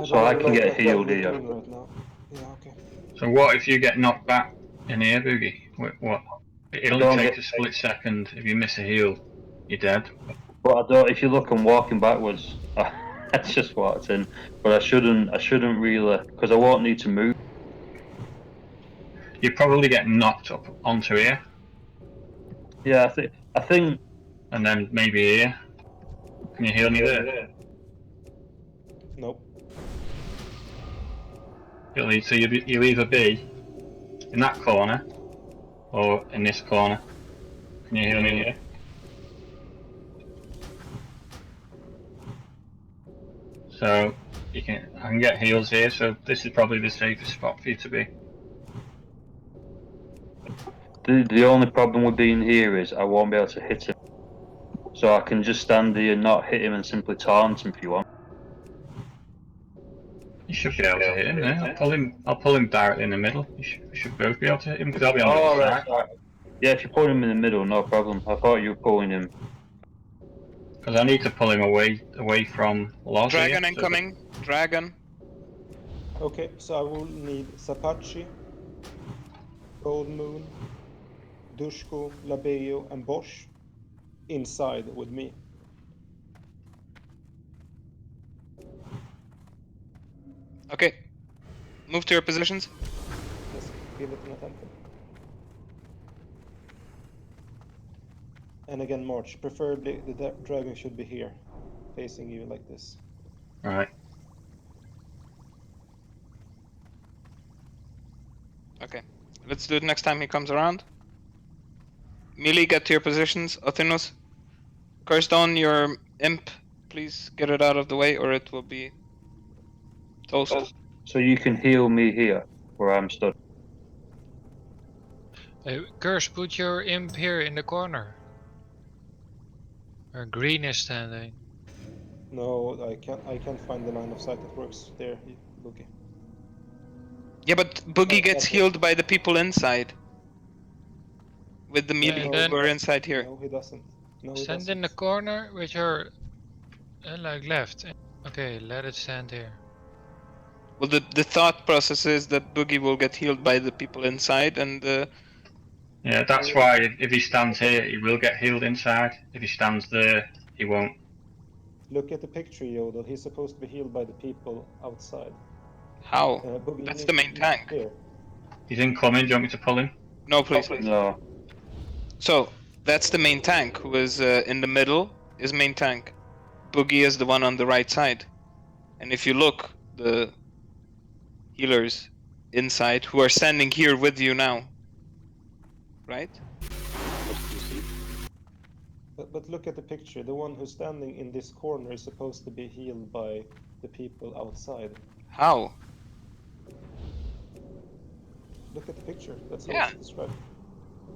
So I can get healed here. Right now. Yeah, okay. So what if you get knocked back in here, Boogie? What? It only takes a split second. If you miss a heal, you're dead. But I don't. If you look, I'm walking backwards. I just walked in, but I shouldn't really, because I won't need to move. You probably get knocked up onto here. Yeah, I think. And then maybe here. Can you heal me there? Nope. So you'll either be in that corner or in this corner. Can you heal me here? So I can get heals here. So this is probably the safest spot for you to be. The only problem with being here is I won't be able to hit him. So I can just stand here and not hit him and simply taunt him if you want. You should be able to hit him. Yeah? I'll pull him directly in the middle. We should both be able to hit him because I'll be on the other side. Right. Yeah, if you put him in the middle, no problem. I thought you were pulling him. Because I need to pull him away from Loz. Dragon incoming. Dragon. Okay, so I will need Sapachi, Gold Moon, Dushku, Labeo, and Bosch inside with me. Okay. Move to your positions. Let's give it an attempt. And again, march. Preferably the dragon should be here, facing you like this. Right. Okay. Let's do it next time he comes around. Melee, get to your positions. Othinus. Curse down your imp. Please get it out of the way or it will be toast. So you can heal me here, where I'm stood. Curse, put your imp here in the corner. Where green is standing. No, I can't find the line of sight that works there, Boogie. Yeah, but Boogie gets healed by the people inside. With the melee who are inside here. No, he doesn't. No, he Stand in the corner with your like left. Okay, let it stand here. Well, the thought process is that Boogie will get healed by the people inside, and yeah, that's why if he stands here, he will get healed inside. If he stands there, he won't. Look at the picture, Yodel. He's supposed to be healed by the people outside. How? Boogie, that's the main tank. Here. He's incoming. Do you want me to pull him? No, please. No. So that's the main tank who is in the middle. Is main tank. Boogie is the one on the right side, and if you look, the healers inside who are standing here with you now. Right? But look at the picture. The one who's standing in this corner is supposed to be healed by the people outside. How? Look at the picture. That's how Yeah. it's described.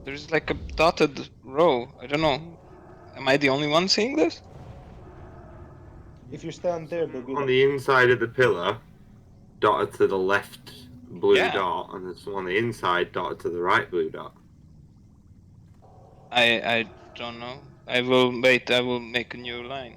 There's like a dotted row. I don't know. Am I the only one seeing this? If you stand there, Boogie, On the inside of the pillar, dotted to the left blue dot, and there's one on the inside dotted to the right blue dot. I don't know. I will wait. I will make a new line.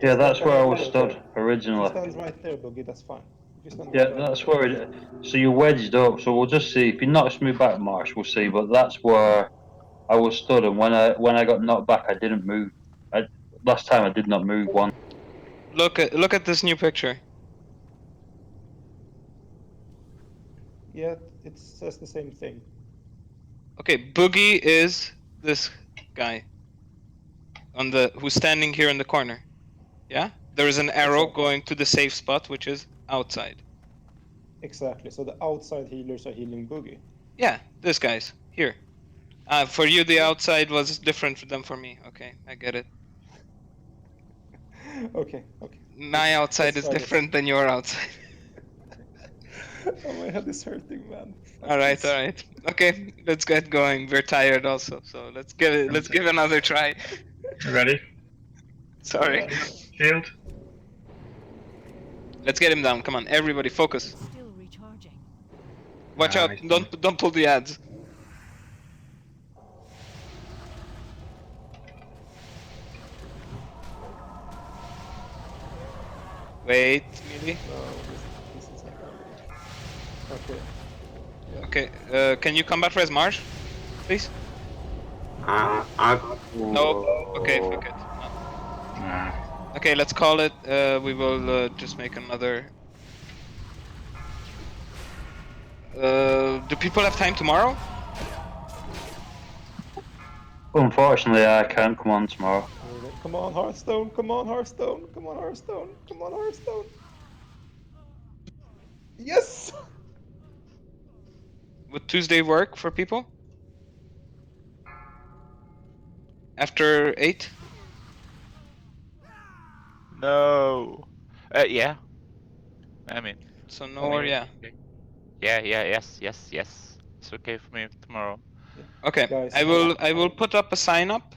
Yeah, that's where I was stood originally. If you stand right there, Boogie, that's fine. If you stand Yeah, right there, that's where it. So you're wedged up. So we'll just see. If he knocks me back, Marsh, we'll see. But that's where I was stood, and when I got knocked back, I didn't move. Last time I did not move one. Look at this new picture. Yeah, it says the same thing. Okay, Boogie is this guy on the who's standing here in the corner. Yeah, there is an arrow Exactly. going to the safe spot, which is outside. Exactly. So the outside healers are healing Boogie. Yeah, this guy's here. For you, the outside was different than for me. Okay, I get it. Okay. My outside is try this. different than your outside. Oh, my head is hurting, man. Fuck All right, this. all right. Okay, let's get going. We're tired also, so let's give another try. Ready? Sorry. Shield. Let's get him down. Come on, everybody, focus. Still recharging. Watch out! Nice. Don't pull the ads. Wait, Mealy. No, this is not happening. Okay. Okay, can you combat res Marsh, please? No. Okay, fuck it. No. Okay, let's call it. We will just make another. Do people have time tomorrow? Unfortunately, I can't come on tomorrow. Come on, Hearthstone. Come on, Hearthstone. Come on, Hearthstone. Come on, Hearthstone. Yes! Would Tuesday work for people? After 8? No. Yeah. I mean. So no or yeah. Okay. Yeah. Yes. It's okay for me tomorrow. Okay, Guys, I will put up a sign up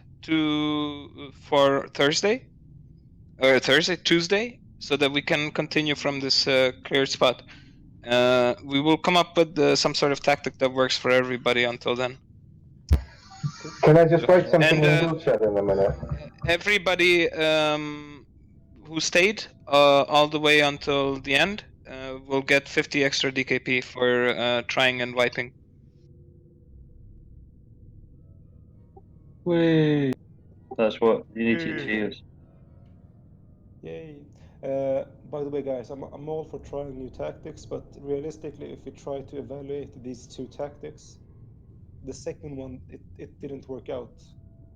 for Thursday or Tuesday, so that we can continue from this cleared spot. We will come up with some sort of tactic that works for everybody until then. Can I just write something And, in group chat in a minute? Everybody who stayed all the way until the end will get 50 extra DKP for trying and wiping. Whee! That's what you need to cheers. Yay. By the way, guys, I'm all for trying new tactics, but realistically, if we try to evaluate these two tactics, the second one, it didn't work out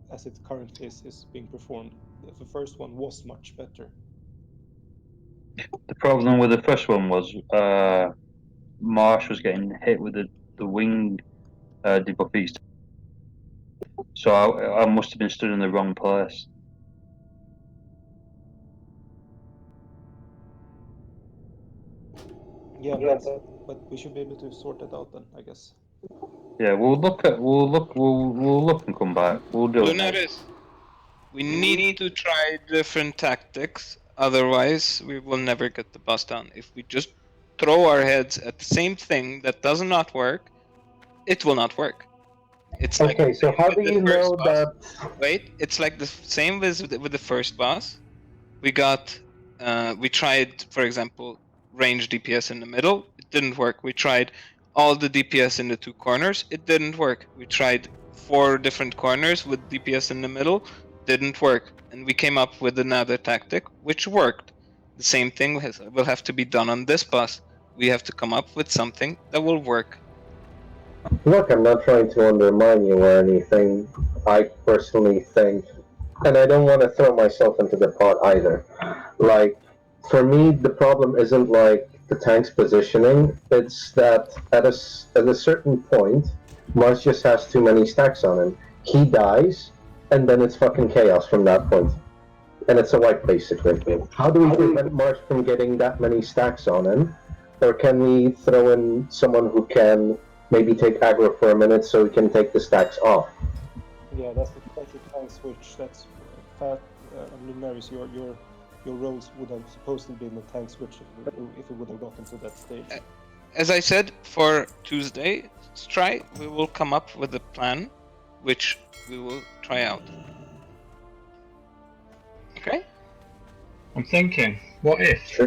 as it currently is being performed. The first one was much better. The problem with the first one was Marsh was getting hit with the wing debuff beast. So I must have been stood in the wrong place. Yeah, but we should be able to sort it out then, I guess. Yeah, we'll look and come back. We'll do it. Lunaris, we need to try different tactics, otherwise we will never get the boss down. If we just throw our heads at the same thing that does not work, it will not work. It's like Okay, so how do you know boss. that? Wait, it's like the same with the first boss. We tried, for example, range DPS in the middle. It didn't work. We tried all the DPS in the two corners. It didn't work. We tried 4 different corners with DPS in the middle. Didn't work. And we came up with another tactic, which worked. The same thing will have to be done on this boss. We have to come up with something that will work. Look, I'm not trying to undermine you or anything. I personally think, and I don't want to throw myself into the pot either. Like, for me, the problem isn't like the tank's positioning. It's that at a certain point, Mars just has too many stacks on him. He dies, and then it's fucking chaos from that point. And it's a wipe, basically. How do we prevent Mars from getting that many stacks on him? Or can we throw in someone who can maybe take aggro for a minute so we can take the stacks off? Yeah, that's the tank switch. That's fat. Lunaris, your roles would have supposedly been the tank switch if we would have gotten to that stage. As I said, for Tuesday's try, we will come up with a plan, which we will try out. Okay? I'm thinking, what if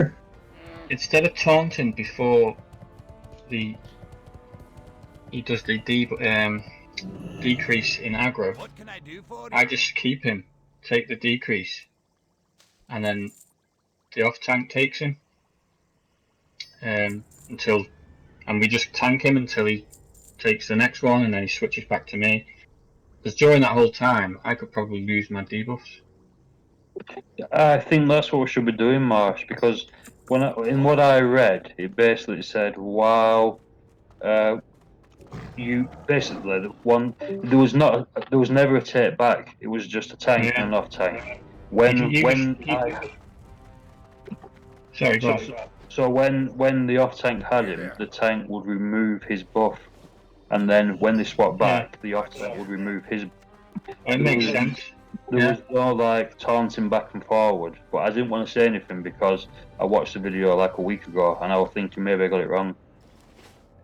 instead of taunting before he does the decrease in aggro, I just keep him, take the decrease, and then the off tank takes him and we just tank him until he takes the next one, and then he switches back to me. Because during that whole time, I could probably use my debuffs. I think that's what we should be doing, Marsh, because in what I read, it basically said, "Wow, you basically there was never a take back. It was just a tank and an off tank. Sorry, go on. So when the off tank had him, the tank would remove his buff, and then when they swapped back, the off tank would remove his. It makes sense. There was no like taunting back and forward, but I didn't want to say anything because I watched the video like a week ago, and I was thinking maybe I got it wrong.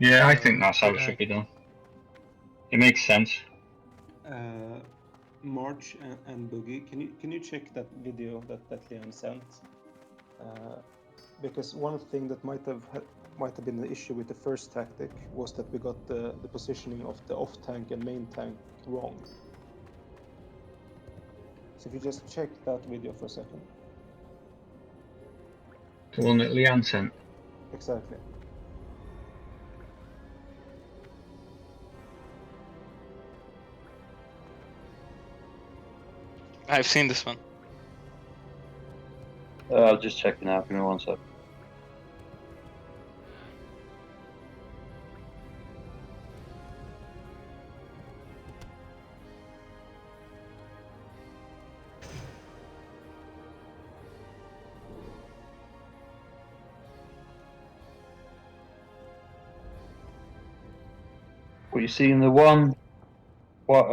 Yeah, I think that's how it should be done. It makes sense. March and Boogie, can you check that video that Leon sent? Because one thing that might have been the issue with the first tactic was that we got the positioning of the off tank and main tank wrong. So if you just check that video for a second. The one that Leon sent. Exactly. I've seen this one. I'll just check it out. Give me 1 sec. But you see in the one, what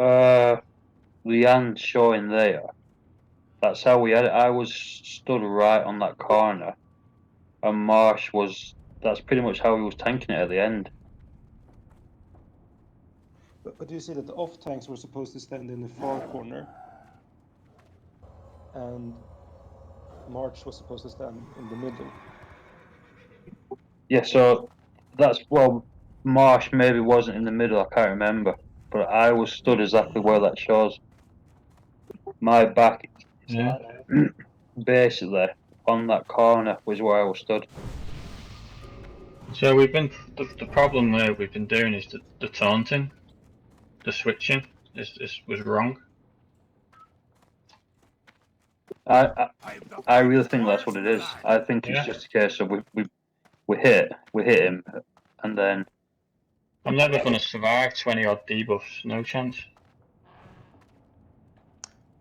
Leanne's showing there, that's how we had it. I was stood right on that corner, and Marsh was. That's pretty much how he was tanking it at the end. But you see that the off tanks were supposed to stand in the far corner, and March was supposed to stand in the middle. Yeah, so that's Marsh maybe wasn't in the middle. I can't remember, but I was stood exactly where that shows. My back, basically on that corner, was where I was stood. So we've been the problem there we've been doing is the taunting, the switching was wrong. I really think that's what it is. I think it's just a case of we hit him, and then I'm never going to survive 20 odd debuffs. No chance.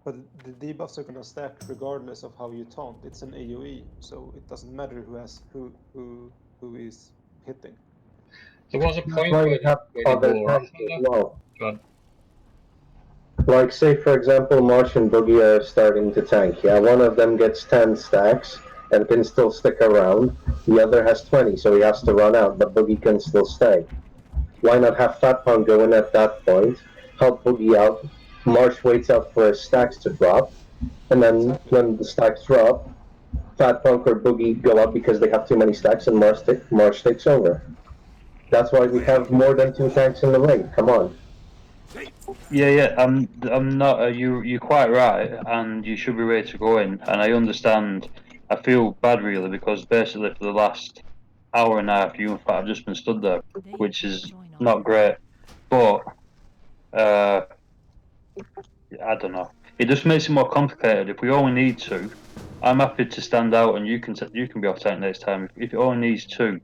But the debuffs are going to stack regardless of how you taunt. It's an AoE, so it doesn't matter who is hitting. There was a point where where you have other tanks as well. God. Like, say, for example, Marsh and Boogie are starting to tank. Yeah, one of them gets 10 stacks and can still stick around. The other has 20, so he has to run out, but Boogie can still stay. Why not have Fat Punk go in at that point, help Boogie out, Marsh waits out for his stacks to drop, and then when the stacks drop, Fat Punk or Boogie go up because they have too many stacks, and Marsh takes over. That's why we have more than 2 tanks in the ring. Come on. Yeah. I'm not. You're quite right, and you should be ready to go in. And I understand. I feel bad really because basically for the last hour and a half, you and Fat have just been stood there, which is not great. But I don't know. It just makes it more complicated. If we only need 2, I'm happy to stand out, and you can be off tank next time. If it only needs 2,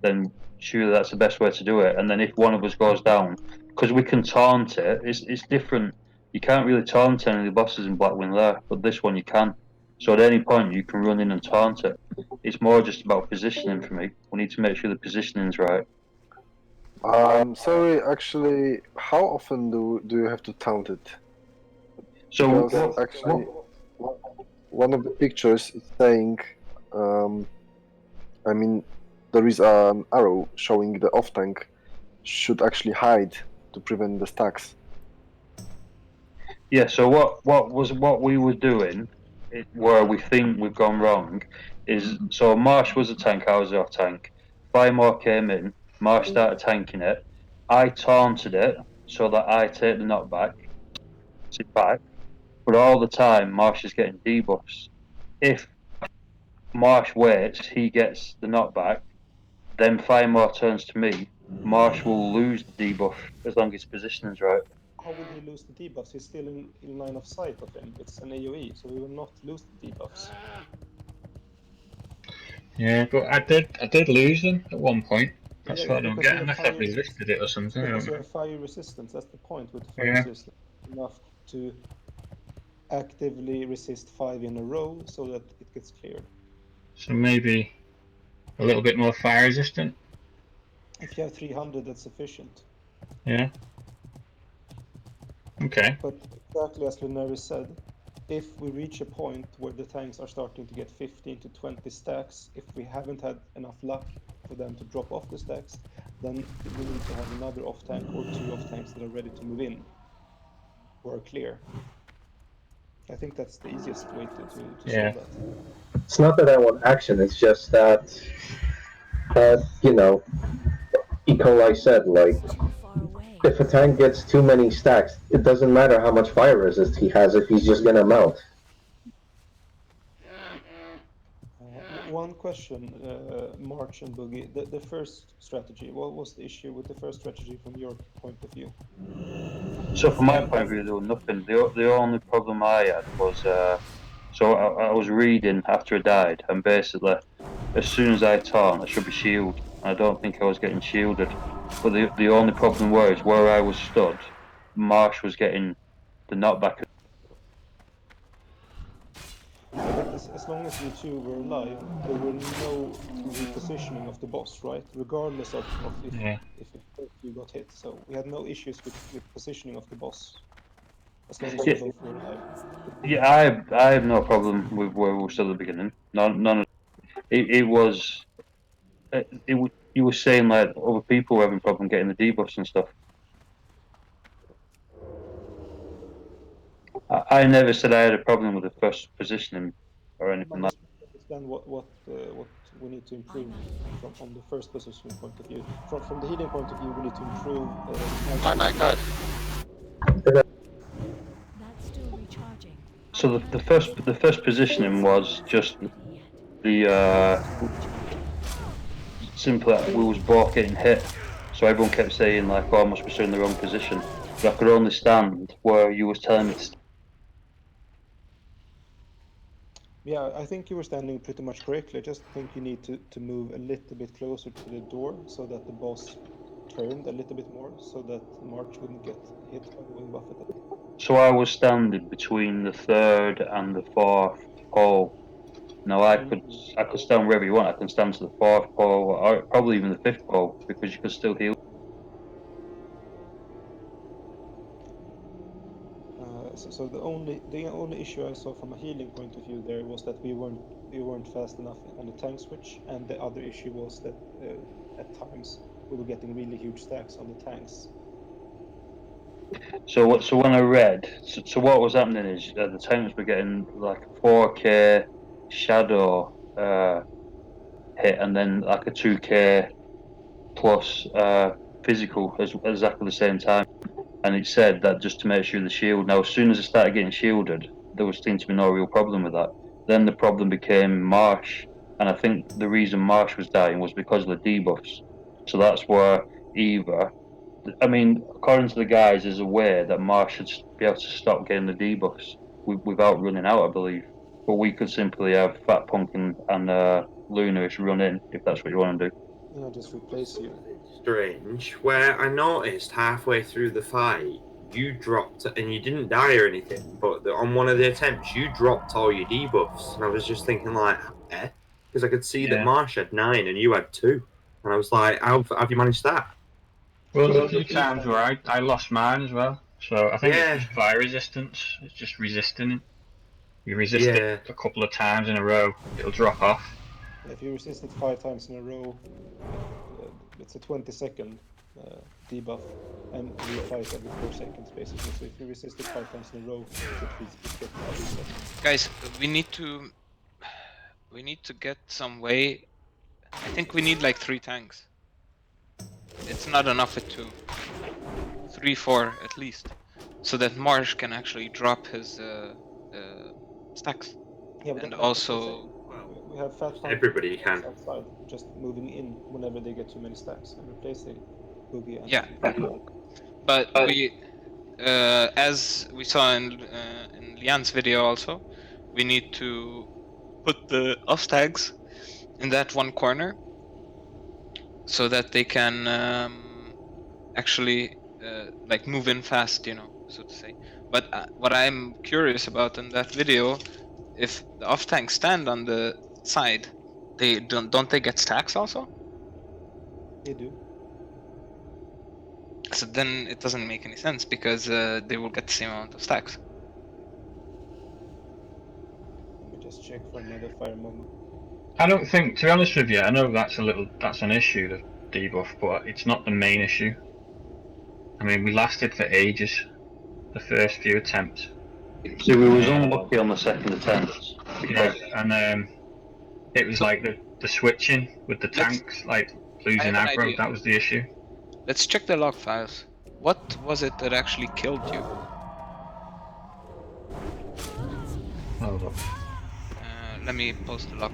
then surely that's the best way to do it. And then if one of us goes down, because we can taunt it, it's different. You can't really taunt any of the bosses in Blackwing Lair, but this one you can. So at any point you can run in and taunt it. It's more just about positioning for me. We need to make sure the positioning's right. Sorry, actually, how often do you have to taunt it? So because actually, one of the pictures is saying, I mean, there is an arrow showing the off tank should actually hide to prevent the stacks. Yeah. So what we were doing, where we think we've gone wrong, is so Marsh was a tank, I was the off tank. Firemaw came in, Marsh started tanking it. I taunted it so that I take the knockback, sit back, but all the time Marsh is getting debuffs. If Marsh waits, he gets the knockback, then Firemaw turns to me. Marsh will lose the debuff as long as his positioning's right. how will he lose the debuffs? He's still in line of sight of him. It's an AoE, so he will not lose the debuffs. Yeah, but I did lose them at one point. That's what I don't because get, you have unless fire I've relisted it or something. I Because don't you know. have fire resistance. That's the point with the fire Yeah. resistance. Enough to actively resist 5 in a row so that it gets cleared. So maybe a little bit more fire resistant. If you have 300, that's sufficient. Yeah. Okay. But exactly as Lunari said, if we reach a point where the tanks are starting to get 15 to 20 stacks, if we haven't had enough luck for them to drop off the stacks, then we need to have another off tank or 2 off tanks that are ready to move in or are clear. I think that's the easiest way to solve that. It's not that I want action, it's just that, you know, E. coli said, like, if a tank gets too many stacks, it doesn't matter how much fire resist he has if he's just gonna melt. One question, March and Boogie. The first strategy, what was the issue with the first strategy from your point of view? So from my point of view, there was nothing. The only problem I had was, so I was reading after I died, and basically, as soon as I taunt, I should be shielded. I don't think I was getting shielded. But the only problem was where I was stood, Marsh was getting the knockback. Yeah, but as long as you two were alive, there were no repositioning of the boss, right? Regardless of if you got hit. So we had no issues with positioning of the boss, as long as you both were alive. Yeah, I have no problem with where we were still at the beginning. None of it was. You were saying like other people were having problem getting the debuffs and stuff. I never said I had a problem with the first positioning or anything like. Understand what we need to improve from on the first positioning point of view. From the healing point of view, we need to improve. That's still recharging. So the first positioning was just the simply that we was both getting hit. So everyone kept saying like, "Oh, I must be still in the wrong position." But I could only stand where you was telling me to stand. Yeah, I think you were standing pretty much correctly. I just think you need to move a little bit closer to the door so that the boss turned a little bit more so that March wouldn't get hit by the wing buff attack. So I was standing between the third and the fourth pole. Now I could stand wherever you want. I can stand to the fourth pole or probably even the fifth pole because you could still heal. So the only issue I saw from a healing point of view there was that we weren't fast enough on the tank switch, and the other issue was that at times we were getting really huge stacks on the tanks. So when I read, so what was happening is the tanks were getting like a 4K shadow hit, and then like a 2K plus physical as exactly the same time. And it said that just to make sure the shield. Now, as soon as I started getting shielded, there was seemed to be no real problem with that. Then the problem became Marsh, and I think the reason Marsh was dying was because of the debuffs. So that's where either, I mean, according to the guys, there's a way that Marsh should be able to stop getting the debuffs without running out, I believe. But we could simply have Fat Punk and Lunarish run in if that's what you want to do. Yeah, just replace you. Strange, where I noticed halfway through the fight, you dropped, and you didn't die or anything, but on one of the attempts, you dropped all your debuffs. And I was just thinking, like, because I could see that Marsh had 9 and you had 2. And I was like, how have you managed that? Well, there's a few times where I lost mine as well. So I think it's just fire resistance. It's just resisting it. You resist it a couple of times in a row, it'll drop off. If you resist it 5 times in a row, it's a 20-second debuff, and you fight every 4 seconds basically. So if you resist it 5 times in a row, it gets 5 seconds. Guys, we need to get some way. I think we need like 3 tanks. It's not enough at 2. 3, 4 at least, so that Marsh can actually drop his stacks. Yeah, but and also we have Fat Punk everybody can outside, just moving in whenever they get too many stacks and replacing Boogie and yeah, but we as we saw in Lian's video also, we need to put the off tags in that one corner so that they can actually like move in fast, you know, so to say. But what I'm curious about in that video, if the off tanks stand on the side, they don't they get stacks also? They do. So then it doesn't make any sense because they will get the same amount of stacks. Let me just check for another Firemaw. I don't think, to be honest with you, I know that's an issue, the debuff, but it's not the main issue. I mean, we lasted for ages, the first few attempts. So we was unlucky on the second attempt. Yeah, and it was like the switching with the tanks, like losing an aggro, idea. that was the issue. Let's check the log files. What was it that actually killed you? Hold up. Let me post the log.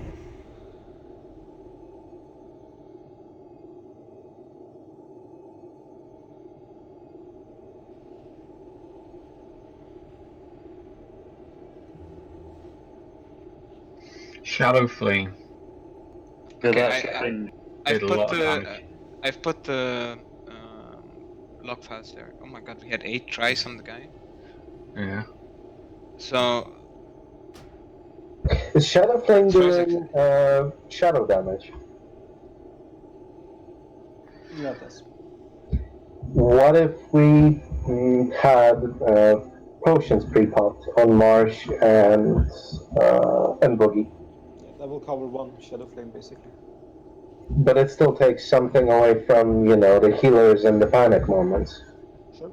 Shadow Flame. Okay, Did a lot of damage. I've put the log files there. Oh my god, we had 8 tries on the guy. Yeah. So Is Shadow Flame doing shadow damage? Yeah, it does. What if we had potions pre-popped on Marsh and Boogie? Yeah, that will cover one Shadow Flame basically. But it still takes something away from, you know, the healers and the panic moments. Sure.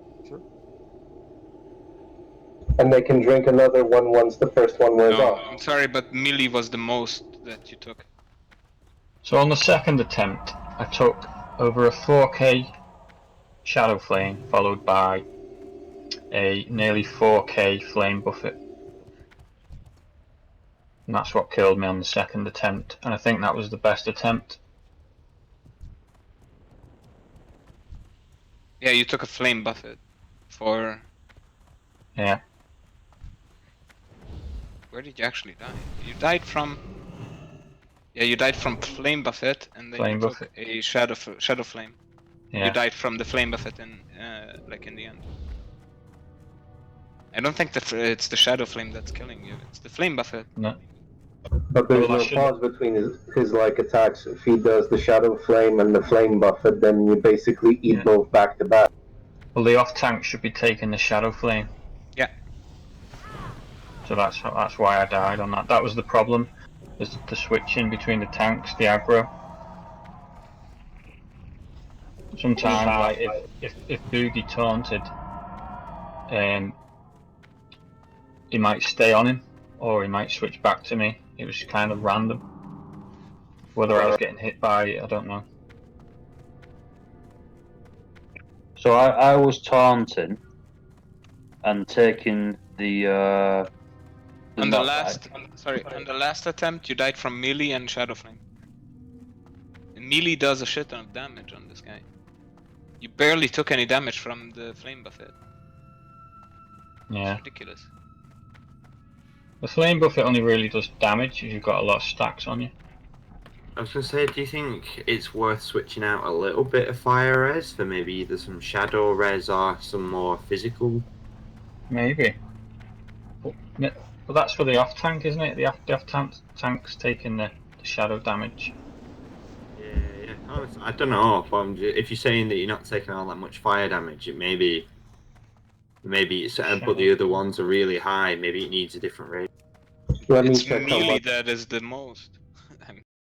And they can drink another one once the first one wears no, off. I'm sorry, but melee was the most that you took. So on the second attempt, I took over a 4k Shadow Flame, followed by a nearly 4k Flame Buffet. And that's what killed me on the second attempt, and I think that was the best attempt. Yeah, you took a flame buffet for... Yeah. Where did you actually die? You died from... Yeah, you died from flame buffet, and then Flame you buffet. took a shadow flame. Yeah. You died from the flame buffet in like in the end. I don't think that it's the shadow flame that's killing you. It's the flame buffet. No. But there's Well, no pause between his like attacks. If he does the Shadow Flame and the Flame Buffet, then you basically eat both back to back. Well, the off tank should be taking the Shadow Flame. Yeah. So that's why I died on that. That was the problem. Is the switching between the tanks, the aggro. Sometimes, like if Boogie taunted, he might stay on him, or he might switch back to me. It was kind of random. Whether I was getting hit by it, I don't know. So I was taunting and taking the On the last attempt, you died from melee and shadow flame. And melee does a shit ton of damage on this guy. You barely took any damage from the flame buffet. Yeah. It's ridiculous. The Flame Buffet only really does damage if you've got a lot of stacks on you. I was gonna say, do you think it's worth switching out a little bit of fire res for maybe either some shadow res or some more physical? Maybe. But that's for the off tank, isn't it? The off tank's taking the shadow damage. Yeah. I don't know. If you're saying that you're not taking all that much fire damage, it maybe it's, but the other ones are really high. Maybe it needs a different rate. Let me It's check how melee much. that is the most.